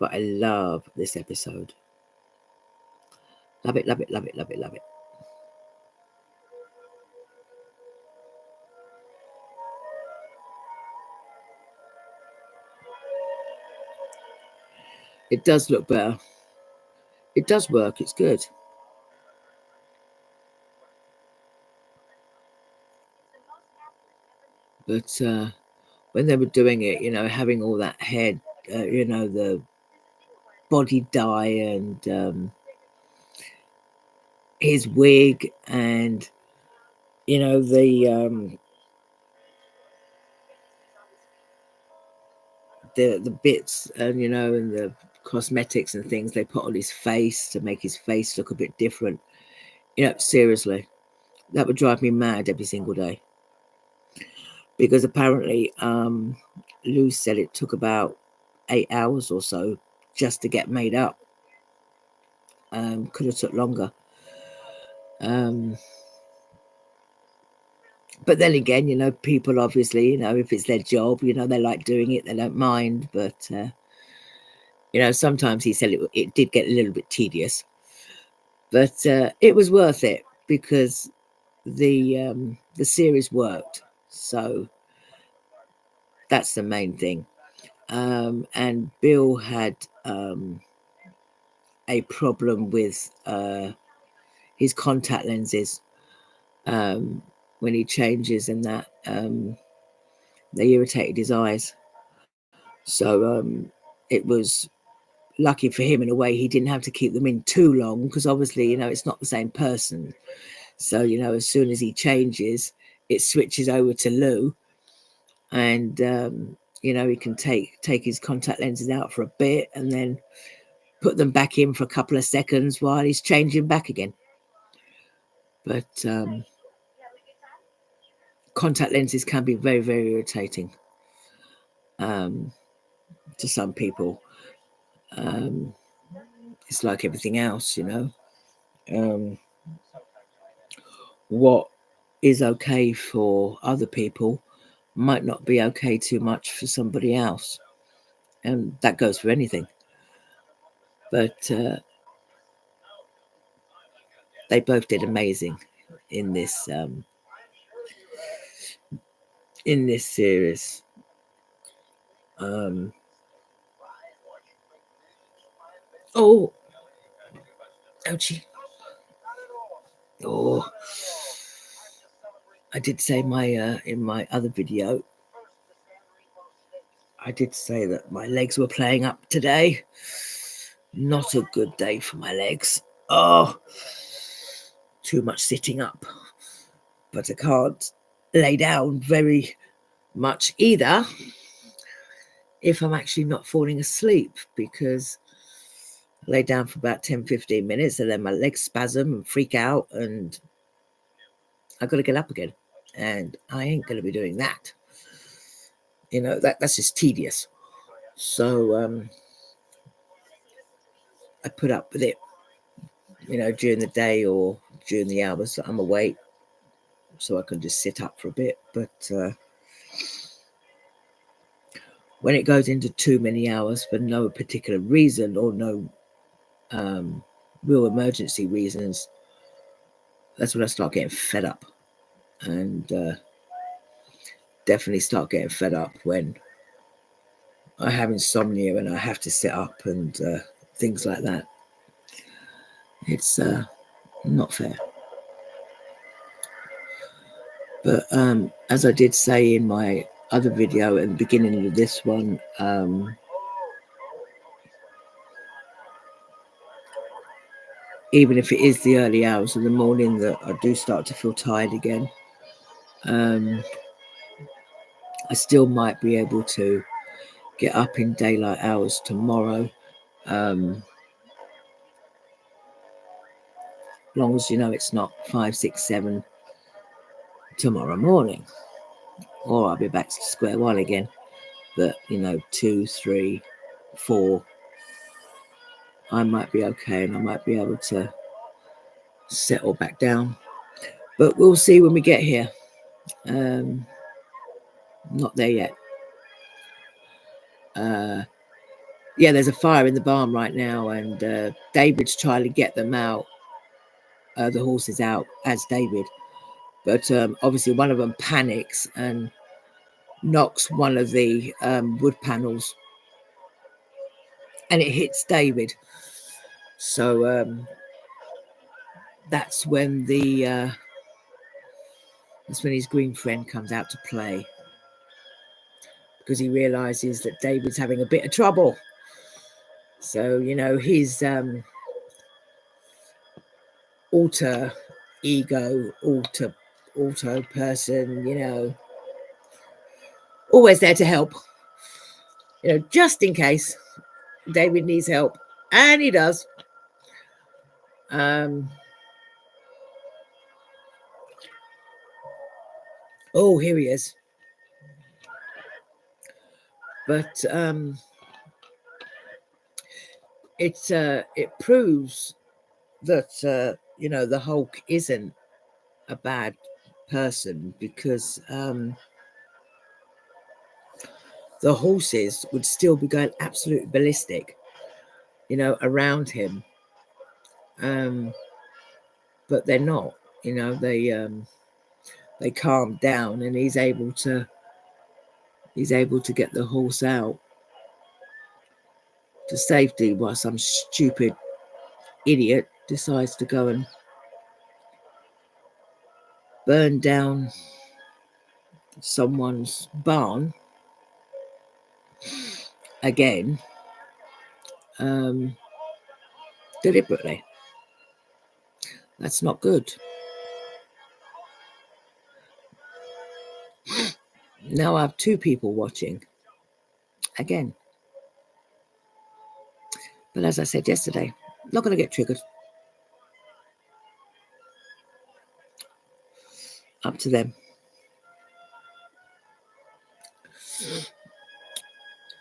But I love this episode. Love it, love it, love it, love it, love it. It does look better. It does work. It's good. But when they were doing it, you know, having all that head, you know, the body dye and his wig and, you know, the bits and, you know, and the cosmetics and things they put on his face to make his face look a bit different. You know, seriously, that would drive me mad every single day. Because apparently Lou said it took about 8 hours or so just to get made up. Could have took longer. But then again, you know, people obviously, you know, if it's their job, you know, they like doing it, they don't mind. But, you know, sometimes he said it did get a little bit tedious. But it was worth it because the series worked. So that's the main thing. And Bill had a problem with his contact lenses when he changes, and that they irritated his eyes. So it was lucky for him in a way he didn't have to keep them in too long, because obviously, you know, it's not the same person. So, you know, as soon as he changes, it switches over to Lou, and you know, he can take his contact lenses out for a bit and then put them back in for a couple of seconds while he's changing back again. But contact lenses can be very, very irritating to some people. It's like everything else, you know. What is okay for other people might not be okay too much for somebody else, and that goes for anything. But they both did amazing in this series. Oh, ouchie. Oh, I did say in my other video, I did say that my legs were playing up today. Not a good day for my legs. Oh, too much sitting up. But I can't lay down very much either if I'm actually not falling asleep, because I lay down for about 10-15 minutes and then my legs spasm and freak out and I got to get up again, and I ain't going to be doing that. You know, that's just tedious. So I put up with it, you know, during the day or during the hours that I'm awake, so I can just sit up for a bit. But when it goes into too many hours for no particular reason or no real emergency reasons, that's when I start getting fed up. And definitely start getting fed up when I have insomnia and I have to sit up and things like that. It's not fair. But as I did say in my other video at the beginning of this one, even if it is the early hours of the morning that I do start to feel tired again, I still might be able to get up in daylight hours tomorrow. long as you know it's not 5, 6, 7 tomorrow morning, or I'll be back to square one again. But 2, 3, 4, I might be okay, and I might be able to settle back down. But we'll see when we get here. Not there yet. Yeah, there's a fire in the barn right now, and David's trying to get them out, the horses out, as David. But obviously one of them panics and knocks one of the wood panels, and it hits David. So that's when his green friend comes out to play, because he realizes that David's having a bit of trouble. So his alter ego, auto person, always there to help, just in case David needs help, and he does. Oh, here he is. But it proves that the Hulk isn't a bad person, because the horses would still be going absolutely ballistic, around him. But they're not. They calm down, and he's able to get the horse out to safety, while some stupid idiot decides to go and burn down someone's barn again, deliberately. That's not good. Now I have 2 people watching again. But as I said yesterday, not going to get triggered. Up to them.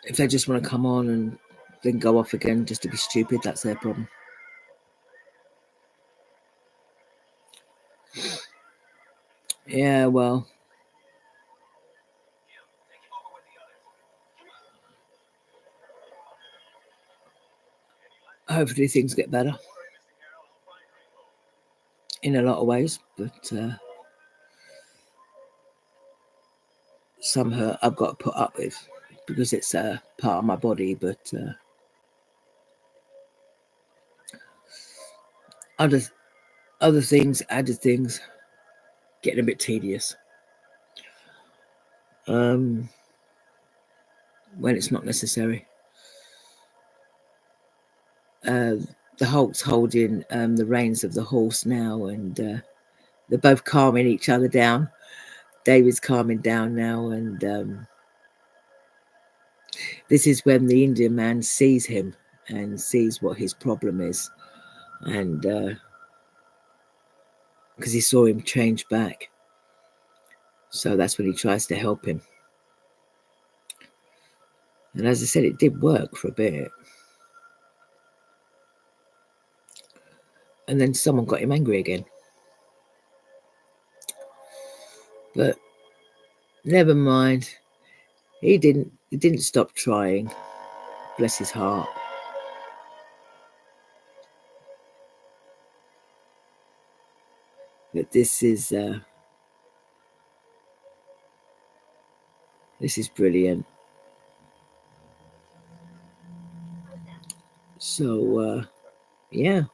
If they just want to come on and then go off again just to be stupid, that's their problem. Yeah, well, hopefully things get better in a lot of ways, but some hurt I've got to put up with, because it's a part of my body. But other things, added things, getting a bit tedious when it's not necessary. The Hulk's holding the reins of the horse now, and they're both calming each other down. David's calming down now, and this is when the Indian man sees him and sees what his problem is, and because he saw him change back, so that's when he tries to help him. And as I said, it did work for a bit, and then someone got him angry again. But never mind, he didn't stop trying. Bless his heart. But this is brilliant. So yeah.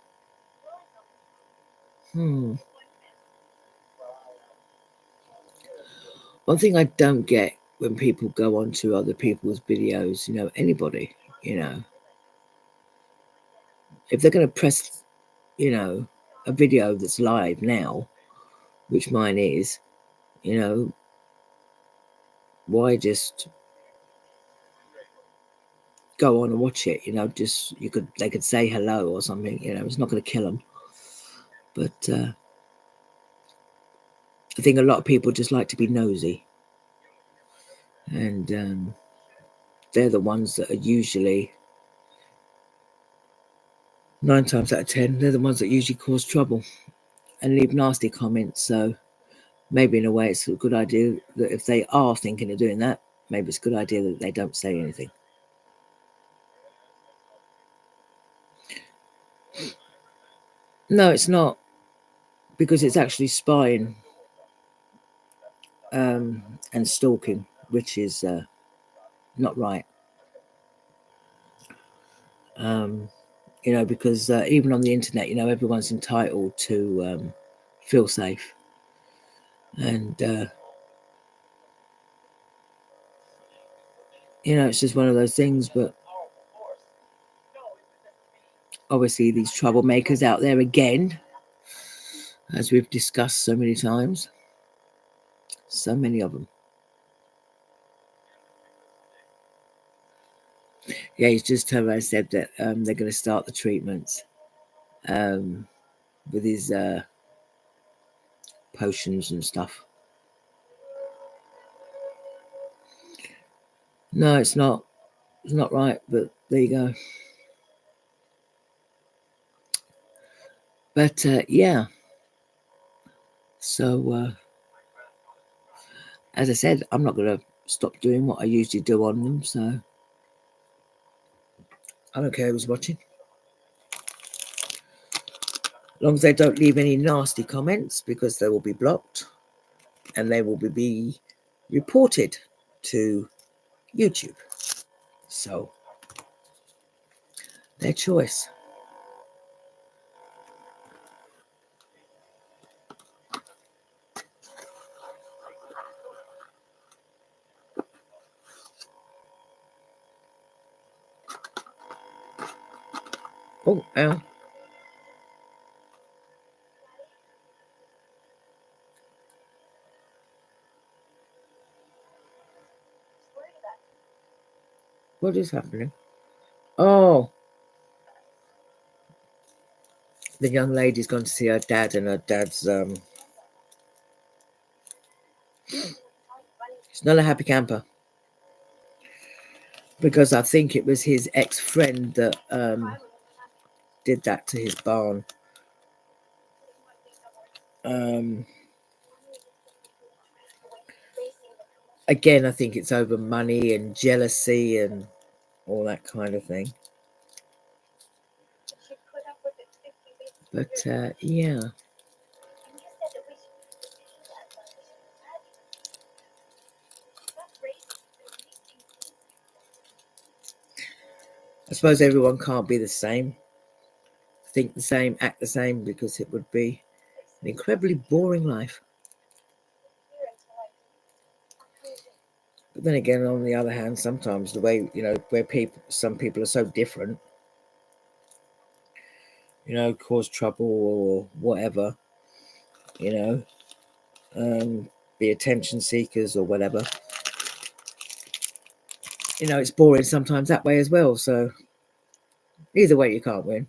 One thing I don't get when people go onto other people's videos, anybody, if they're going to press, a video that's live now, which mine is, why just go on and watch it? They could say hello or something. It's not going to kill them. But I think a lot of people just like to be nosy. And they're the ones that are usually, 9 times out of 10, they're the ones that usually cause trouble and leave nasty comments. So maybe in a way it's a good idea that if they are thinking of doing that, maybe it's a good idea that they don't say anything. No, it's not, because it's actually spying and stalking, which is not right. Because even on the internet, everyone's entitled to feel safe. And, it's just one of those things. But obviously these troublemakers out there again, as we've discussed so many times, so many of them. Yeah, he's just told I said that they're going to start the treatments with his potions and stuff. No, it's not. It's not right, but there you go. But yeah. So as I said, I'm not going to stop doing what I usually do on them. So I don't care who's watching. As long as they don't leave any nasty comments, because they will be blocked and they will be reported to YouTube. So their choice. Oh, ow. What is happening? Oh, the young lady's gone to see her dad, and her dad's it's not a happy camper, because I think it was his ex-friend that did that to his barn. Again, I think it's over money and jealousy and all that kind of thing. But yeah. I suppose everyone can't be the same, think the same, act the same, because it would be an incredibly boring life. But then again, on the other hand, sometimes the way, where some people are so different, cause trouble or whatever, be attention seekers or whatever. It's boring sometimes that way as well. So either way, you can't win.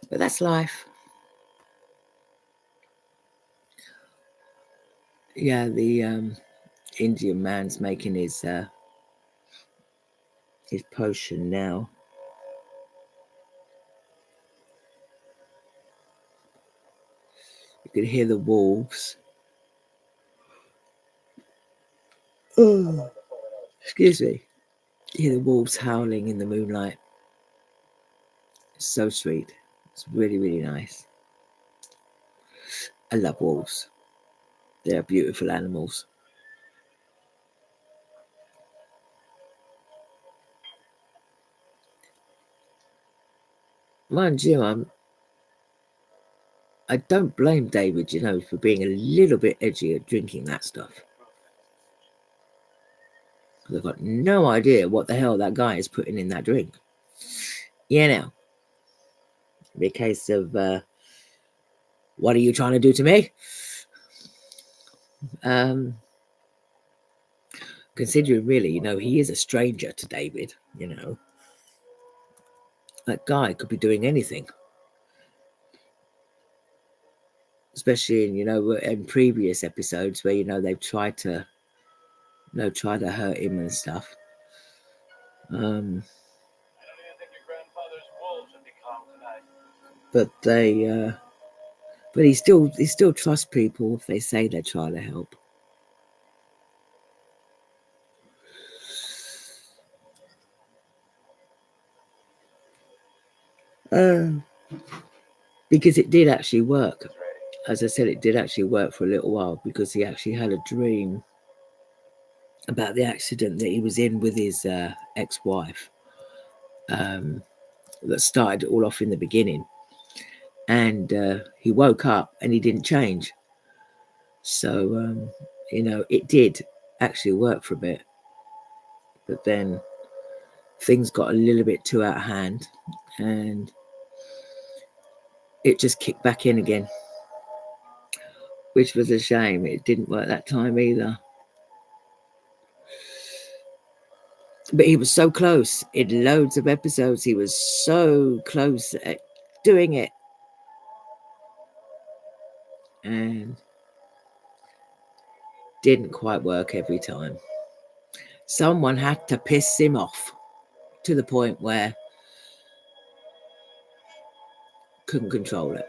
But that's life. Yeah, the Indian man's making his potion now. You could hear the wolves. Oh, excuse me. You hear the wolves howling in the moonlight. It's so sweet. It's really, really nice. I love wolves. They're beautiful animals. Mind you, I don't blame David, for being a little bit edgy at drinking that stuff. Because I've got no idea what the hell that guy is putting in that drink. It'd be a case of, what are you trying to do to me? Considering really, he is a stranger to David, That guy could be doing anything, especially in previous episodes where they've tried to hurt him and stuff. But he still trusts people if they say they're trying to help. Because it did actually work. As I said, it did actually work for a little while, because he actually had a dream about the accident that he was in with his ex-wife, that started all off in the beginning. And he woke up and he didn't change. So, it did actually work for a bit. But then things got a little bit too out of hand and it just kicked back in again, which was a shame. It didn't work that time either. But he was so close in loads of episodes. He was so close at doing it. And didn't quite work every time. Someone had to piss him off to the point where couldn't control it.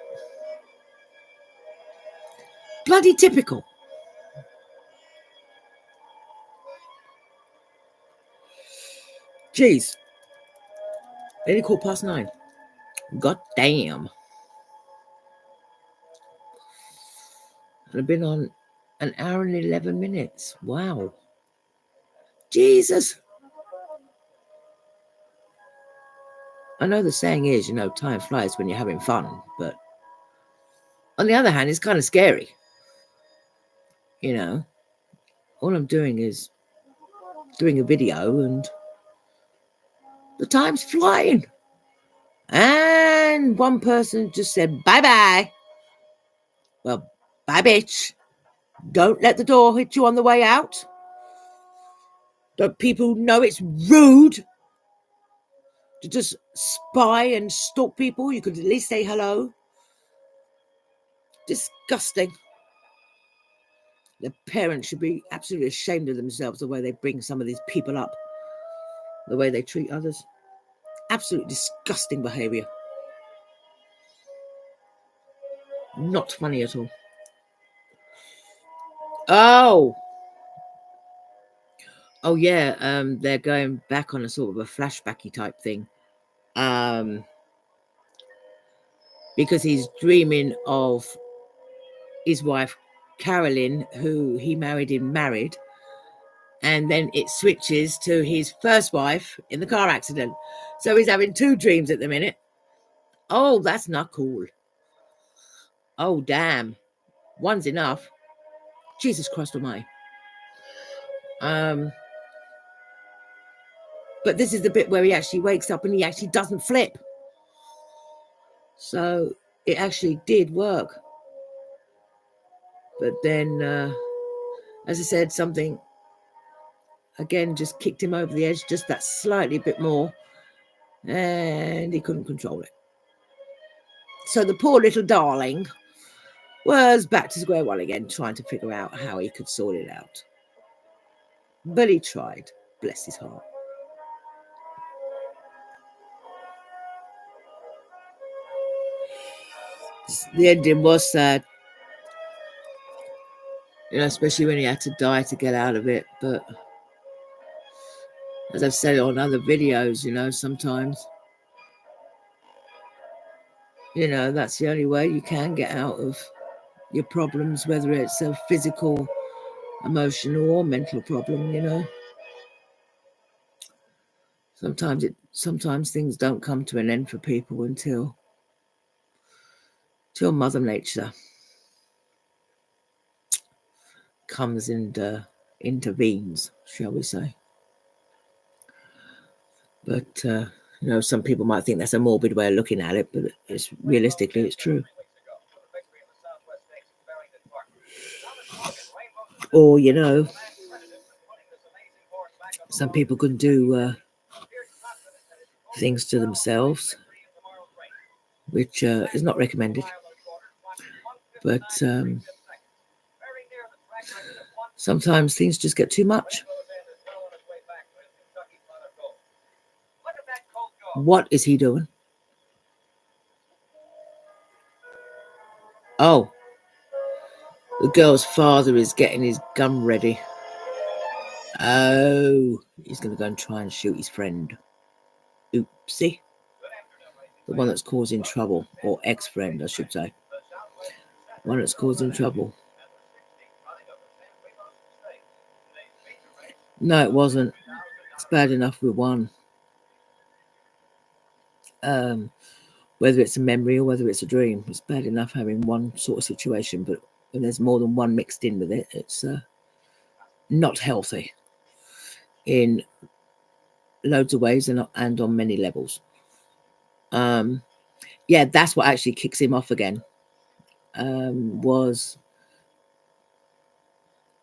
Bloody typical. Jeez. 9:15. God damn. I've been on an hour and 11 minutes. Wow. Jesus. I know the saying is, time flies when you're having fun, but on the other hand, it's kind of scary. All I'm doing is doing a video and the time's flying. And one person just said, bye-bye. Well, bye, bitch. Don't let the door hit you on the way out. Don't people know it's rude to just spy and stalk people? You could at least say hello. Disgusting. The parents should be absolutely ashamed of themselves, the way they bring some of these people up, the way they treat others. Absolutely disgusting behavior. Not funny at all. Oh yeah, they're going back on a sort of a flashbacky type thing. Because he's dreaming of his wife, Carolyn, who he married and married. And then it switches to his first wife in the car accident. So he's having two dreams at the minute. Oh, that's not cool. Oh, damn. One's enough. Jesus Christ almighty. But this is the bit where he actually wakes up and he actually doesn't flip. So it actually did work. But then, as I said, something, again, just kicked him over the edge, just that slightly bit more. And he couldn't control it. So the poor little darling was back to square one again, trying to figure out how he could sort it out. But he tried. Bless his heart. The ending was sad. Especially when he had to die to get out of it. But as I've said on other videos, sometimes, that's the only way you can get out of your problems, whether it's a physical, emotional, or mental problem, Sometimes things don't come to an end for people until Mother Nature comes and intervenes, shall we say. But some people might think that's a morbid way of looking at it, but realistically it's true. Or some people can do things to themselves which is not recommended. But sometimes things just get too much. What is he doing? Oh, the girl's father is getting his gun ready. Oh, he's going to go and try and shoot his friend. Oopsie. The one that's causing trouble, or ex-friend, I should say. One that's causing trouble. No, it wasn't. It's bad enough with one. Whether it's a memory or whether it's a dream, it's bad enough having one sort of situation, but when there's more than one mixed in with it, it's not healthy in loads of ways and on many levels. Yeah, that's what actually kicks him off again. Was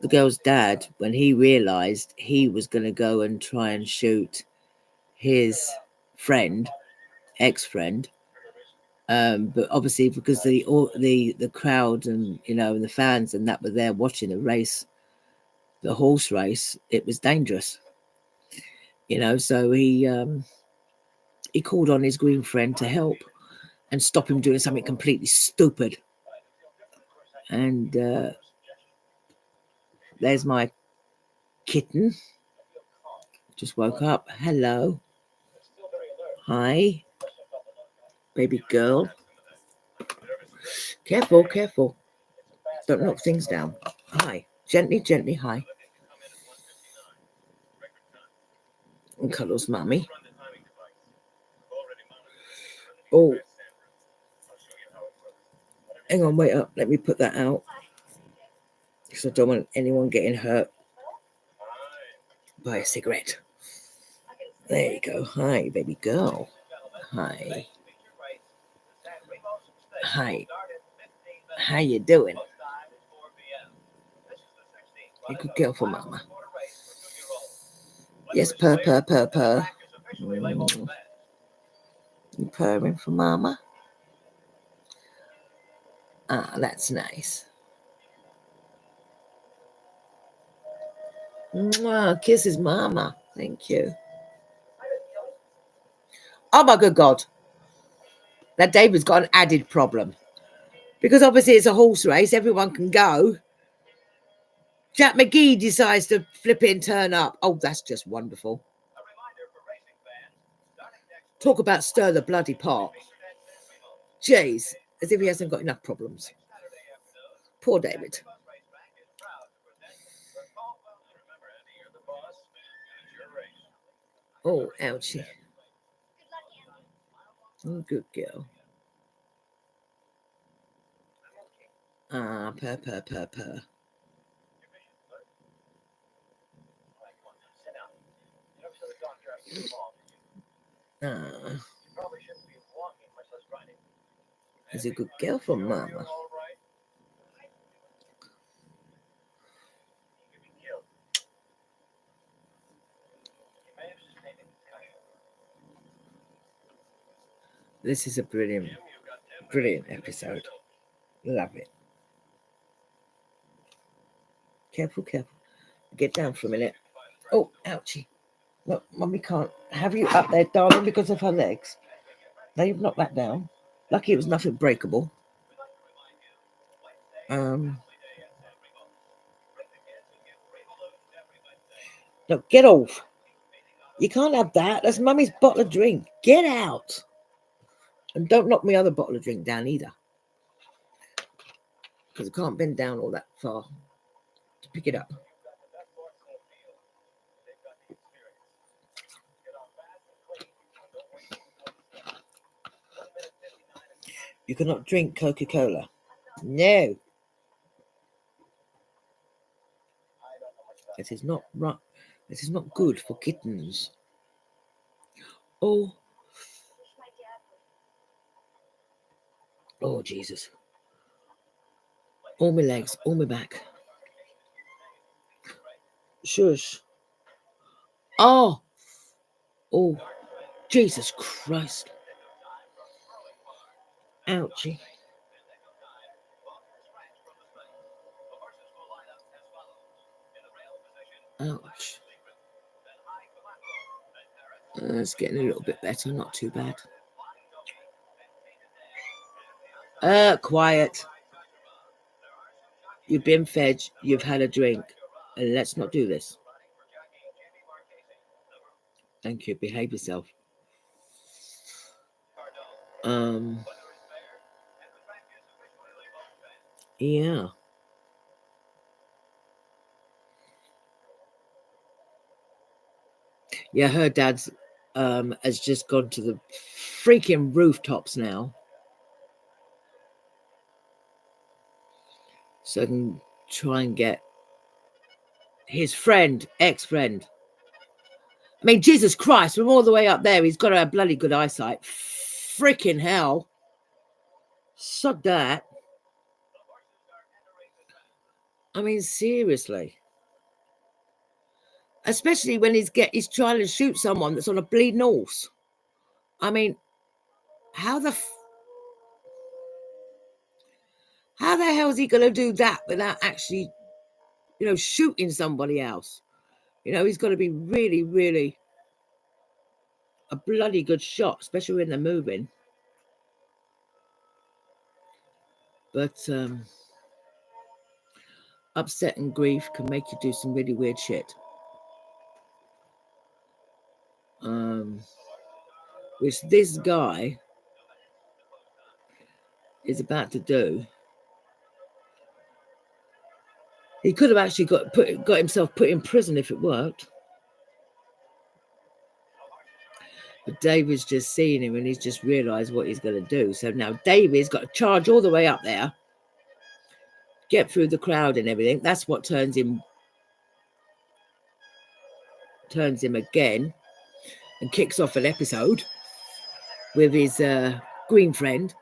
the girl's dad, when he realized he was going to go and try and shoot his friend, ex-friend, but obviously because the crowd and the fans and that were there watching the race, the horse race, it was dangerous, so he called on his green friend to help and stop him doing something completely stupid. And there's my kitten. Just woke up. Hello. Hi. Baby girl. Careful, careful. Don't knock things down. Hi. Gently, gently, hi. And cuddles mummy. Oh. Hang on, wait up. Let me put that out. Because I don't want anyone getting hurt by a cigarette. There you go. Hi, baby girl. Hi. Hi. How you doing? You good girl for mama. Yes, purr, purr, purr, purr. You purring for mama? Ah, that's nice. Mwah, kisses mama. Thank you. Oh my good God. That David's got an added problem. Because obviously it's a horse race, everyone can go. Jack McGee decides to flip it and turn up. Oh, that's just wonderful. Talk about stir the bloody pot. Jeez, as if he hasn't got enough problems. Poor David. Oh, ouchie. Oh, good girl. Ah, purr, purr, purr, purr. Ah. He's a good girl for mama. This is a brilliant, brilliant episode. Love it. Careful, careful. Get down for a minute. Oh, ouchie. Look, mummy can't have you up there, darling, because of her legs. Now you've knocked that down. Lucky it was nothing breakable. No, get off. You can't have that. That's mummy's bottle of drink. Get out. And don't knock my other bottle of drink down either. Because I can't bend down all that far to pick it up. You cannot drink Coca-Cola. No. It is not right. It is not good for kittens. Oh. Oh, Jesus. All my legs, all my back. Shush. Oh. Oh. Jesus Christ. Ouchie. Ouch. It's getting a little bit better, not too bad. Quiet. You've been fed, you've had a drink, and let's not do this. Thank you, behave yourself. Yeah. Yeah, her dad's has just gone to the freaking rooftops now. So I can try and get his friend, ex-friend. I mean, Jesus Christ, from all the way up there, he's got a bloody good eyesight. Freaking hell. Sod that. I mean, seriously. Especially when he's trying to shoot someone that's on a bleeding horse. I mean, how the hell is he going to do that without actually, shooting somebody else? He's got to be really, really a bloody good shot, especially when they're moving. But upset and grief can make you do some really weird shit. Which this guy is about to do. He could have actually got himself put in prison if it worked. But David's just seen him and he's just realised what he's going to do. So now David's got to charge all the way up there, get through the crowd and everything. That's what turns him again and kicks off an episode with his green friend,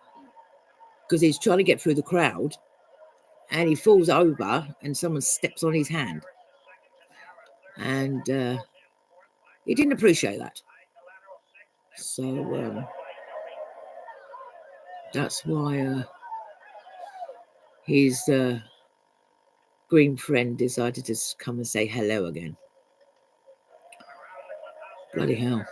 because he's trying to get through the crowd and he falls over and someone steps on his hand. And he didn't appreciate that. So that's why his green friend decided to come and say hello again. Bloody hell.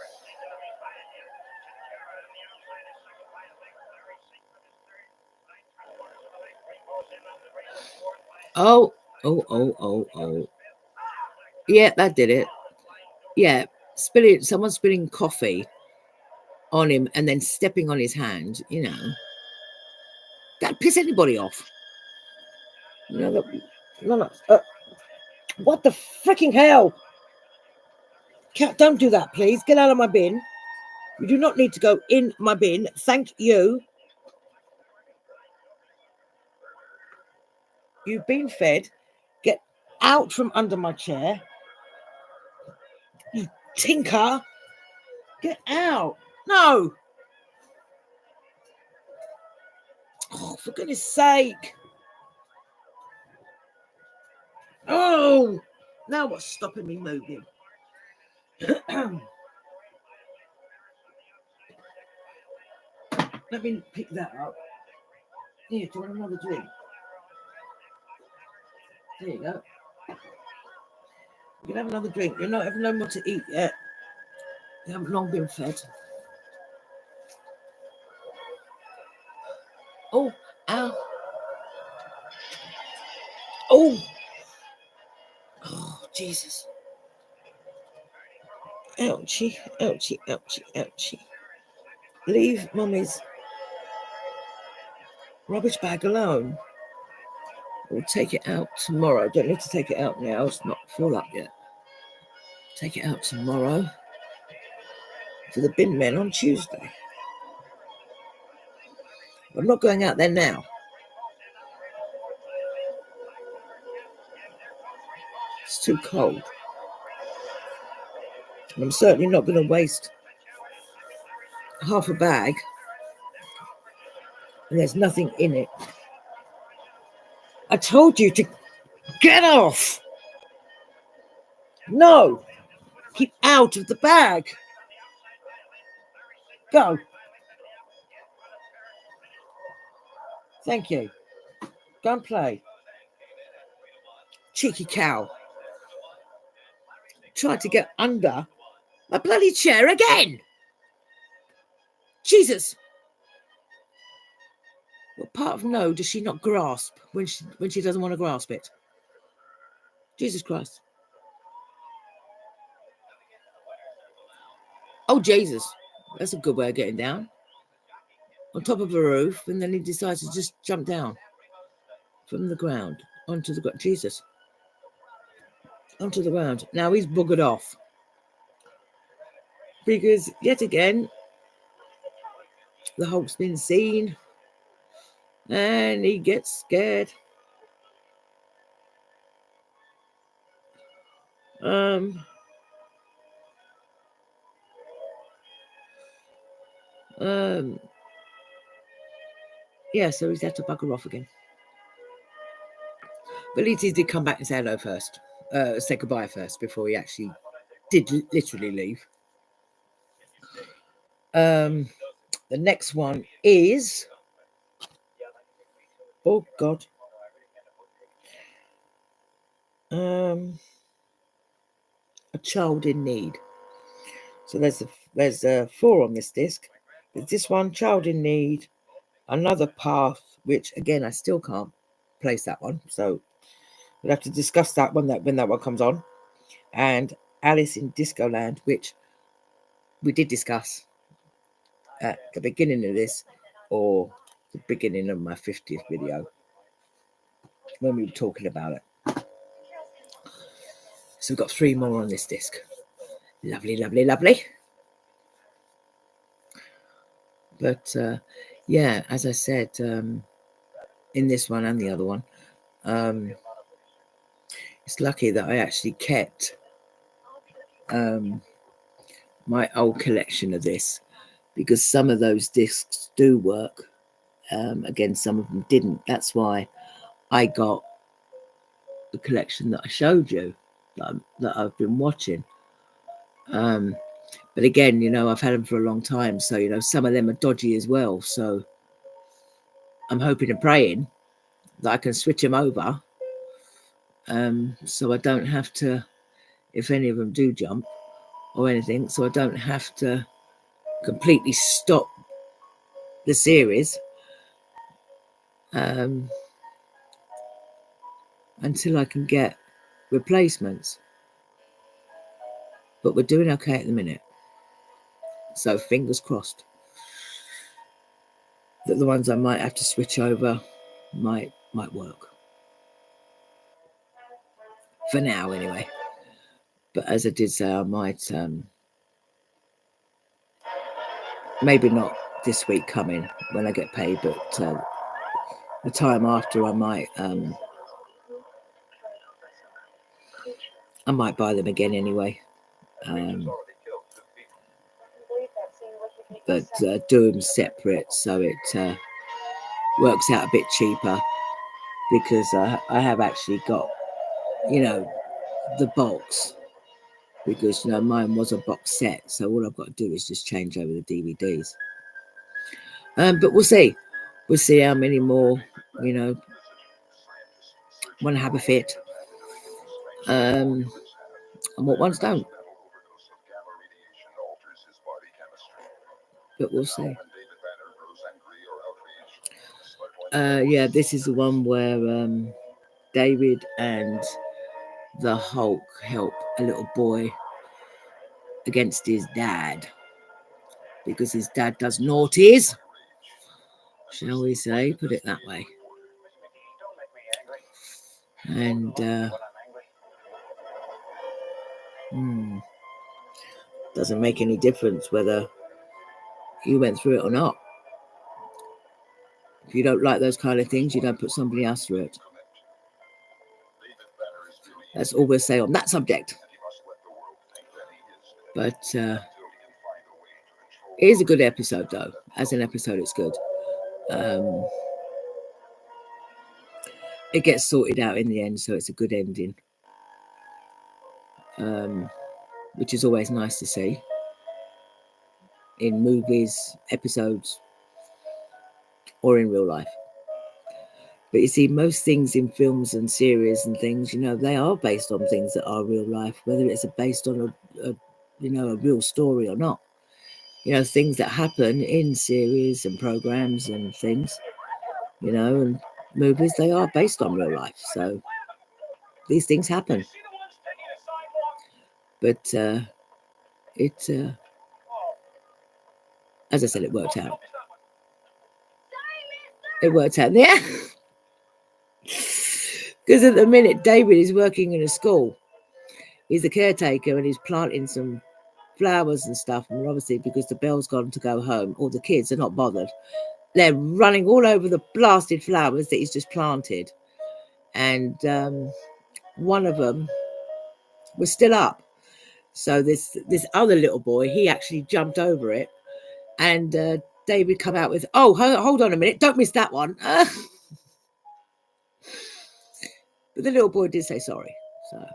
Oh. Yeah, that did it. Yeah, someone spilling coffee on him and then stepping on his hand, that'd piss anybody off. No, what the freaking hell? Don't do that, please. Get out of my bin. You do not need to go in my bin. Thank you. You've been fed. Get out from under my chair. You tinker. Get out. No. Oh, for goodness sake. Oh, now what's stopping me moving? Let me pick that up. Here, do you want another drink? There you go. You can have another drink. You're not having no more to eat yet. You haven't long been fed. Oh, ow. Oh, Jesus. Ouchie, ouchie, ouchie, ouchie. Leave Mummy's rubbish bag alone. We'll take it out tomorrow. Don't need to take it out now. It's not full up yet. Take it out tomorrow for the bin men on Tuesday. I'm not going out there now. It's too cold. And I'm certainly not going to waste half a bag and there's nothing in it. I told you to get off. No. Keep out of the bag. Go. Thank you. Go and play. Cheeky cow. Tried to get under my bloody chair again. Jesus. What part of no does she not grasp when she doesn't want to grasp it? Jesus Christ. Oh, Jesus. That's a good way of getting down. On top of a roof, and then he decides to just jump down from the ground onto the ground. Jesus. Onto the ground. Now he's buggered off. Because, yet again, the Hulk's been seen. And he gets scared. Yeah, so he's had to bugger off again. But at least he did come back and say hello first. Say goodbye first before he actually did literally leave. The next one is... Oh, God. A Child in Need. So there's 4 on this disc. There's this one, Child in Need, Another Path, which again I still can't place that one, so we'll have to discuss that when that one comes on, and Alice in Discoland, which we did discuss at the beginning of this, or the beginning of my 50th video when we were talking about it. So we've got 3 more on this disc. Lovely, lovely, lovely. But yeah, as I said, in this one and the other one, it's lucky that I actually kept my old collection of this, because some of those discs do work. Again, some of them didn't. That's why I got the collection that I showed you, that I've been watching. But again, you know, I've had them for a long time, so you know, some of them are dodgy as well. So I'm hoping and praying that I can switch them over, so I don't have to, if any of them do jump or anything, so I don't have to completely stop the series until I can get replacements. But we're doing okay at the minute, so fingers crossed that the ones I might have to switch over might work for now anyway. But as I did say, I might maybe not this week coming when I get paid, but the time after, I might buy them again anyway. But do them separate, so it works out a bit cheaper, because I have actually got, you know, the box, because you know, mine was a box set, so all I've got to do is just change over the DVDs. But we'll see how many more, you know, want to have a fit, and what ones don't. But we'll see. Yeah, this is the one where David and the Hulk help a little boy against his dad, because his dad does naughties, shall we say, put it that way. And doesn't make any difference whether you went through it or not. If you don't like those kind of things, you don't put somebody else through it. That's all we'll say on that subject. But it is a good episode, though. As an episode, it's good. It gets sorted out in the end, so it's a good ending, which is always nice to see in movies, episodes, or in real life. But you see, most things in films and series and things, you know, they are based on things that are real life, whether it's based on a you know, a real story or not. You know, things that happen in series and programs and things, you know, and movies, they are based on real life. So these things happen. But as I said, it worked out. It worked out, yeah. Because at the minute, David is working in a school. He's the caretaker and he's planting some flowers and stuff. And obviously, because the bell's gone to go home, all the kids are not bothered. They're running all over the blasted flowers that he's just planted. And one of them was still up. So this other little boy, he actually jumped over it. And David come out with, oh, hold on a minute, don't miss that one. But the little boy did say sorry. So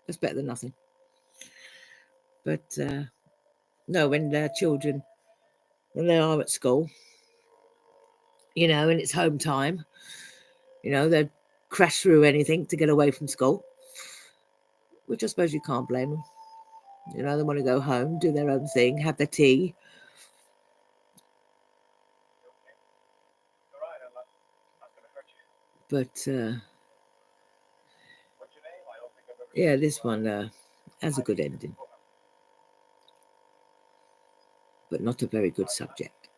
that's better than nothing. But no, when children, when they are at school, you know, and it's home time, you know, they'd crash through anything to get away from school, which I suppose you can't blame them. You know, they want to go home, do their own thing, have their tea. But yeah, this one has a good ending, but not a very good subject.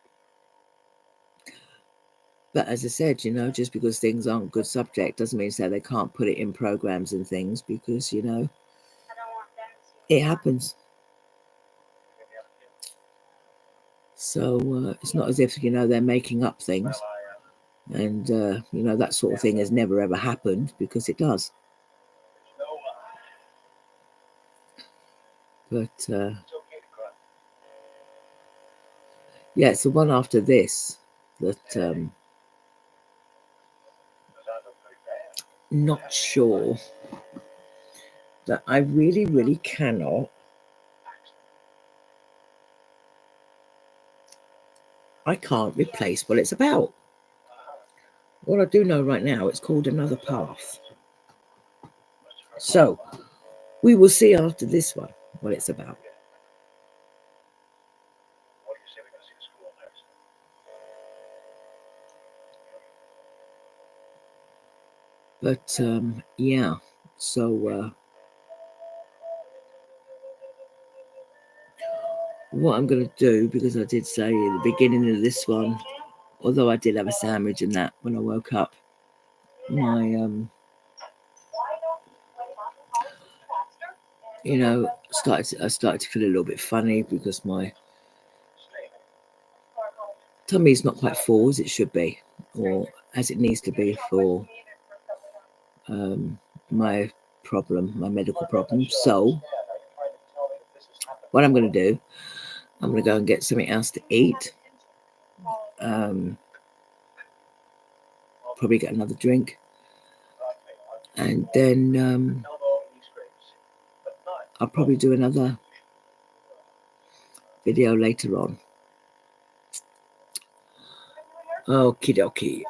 But as I said, you know, just because things aren't good subject doesn't mean so they can't put it in programs and things, because, you know, it happens. So it's not as if, you know, they're making up things. And, you know, that sort of thing has never, ever happened, because it does. But, yeah, it's the one after this that not sure that I really, really cannot. I can't replace what it's about. What I do know right now, it's called Another Path. So we will see after this one what it's about. But yeah, so what I'm going to do, because I did say at the beginning of this one, although I did have a sandwich and that when I woke up, my you know, I started to feel a little bit funny because my tummy's not quite full as it should be, or as it needs to be for my problem, my medical problem. So what I'm going to do, I'm going to go and get something else to eat. Probably get another drink, and then I'll probably do another video later on. Okie dokie.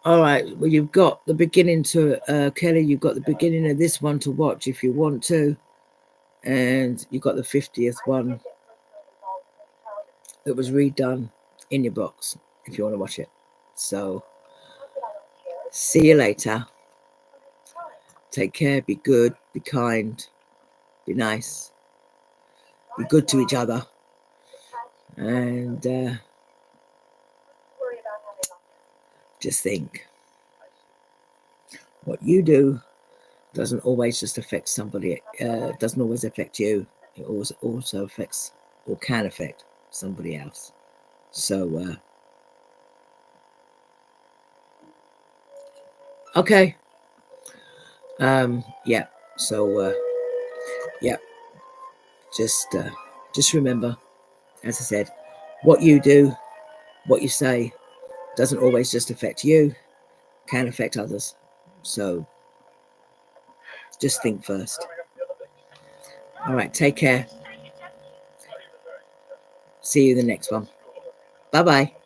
All right, well, you've got the beginning to Kelly, you've got the beginning of this one to watch if you want to, and you've got the 50th one that was redone in your box if you want to watch it. So see you later. Take care, be good, be kind, be nice, be good to each other, and just think, what you do doesn't always just affect somebody, doesn't always affect you. It also affects, or can affect, somebody else. So okay, yeah, so yeah, just remember, as I said, what you do, what you say doesn't always just affect you, can affect others. So just think first. All right, take care. See you in the next one. Bye-bye.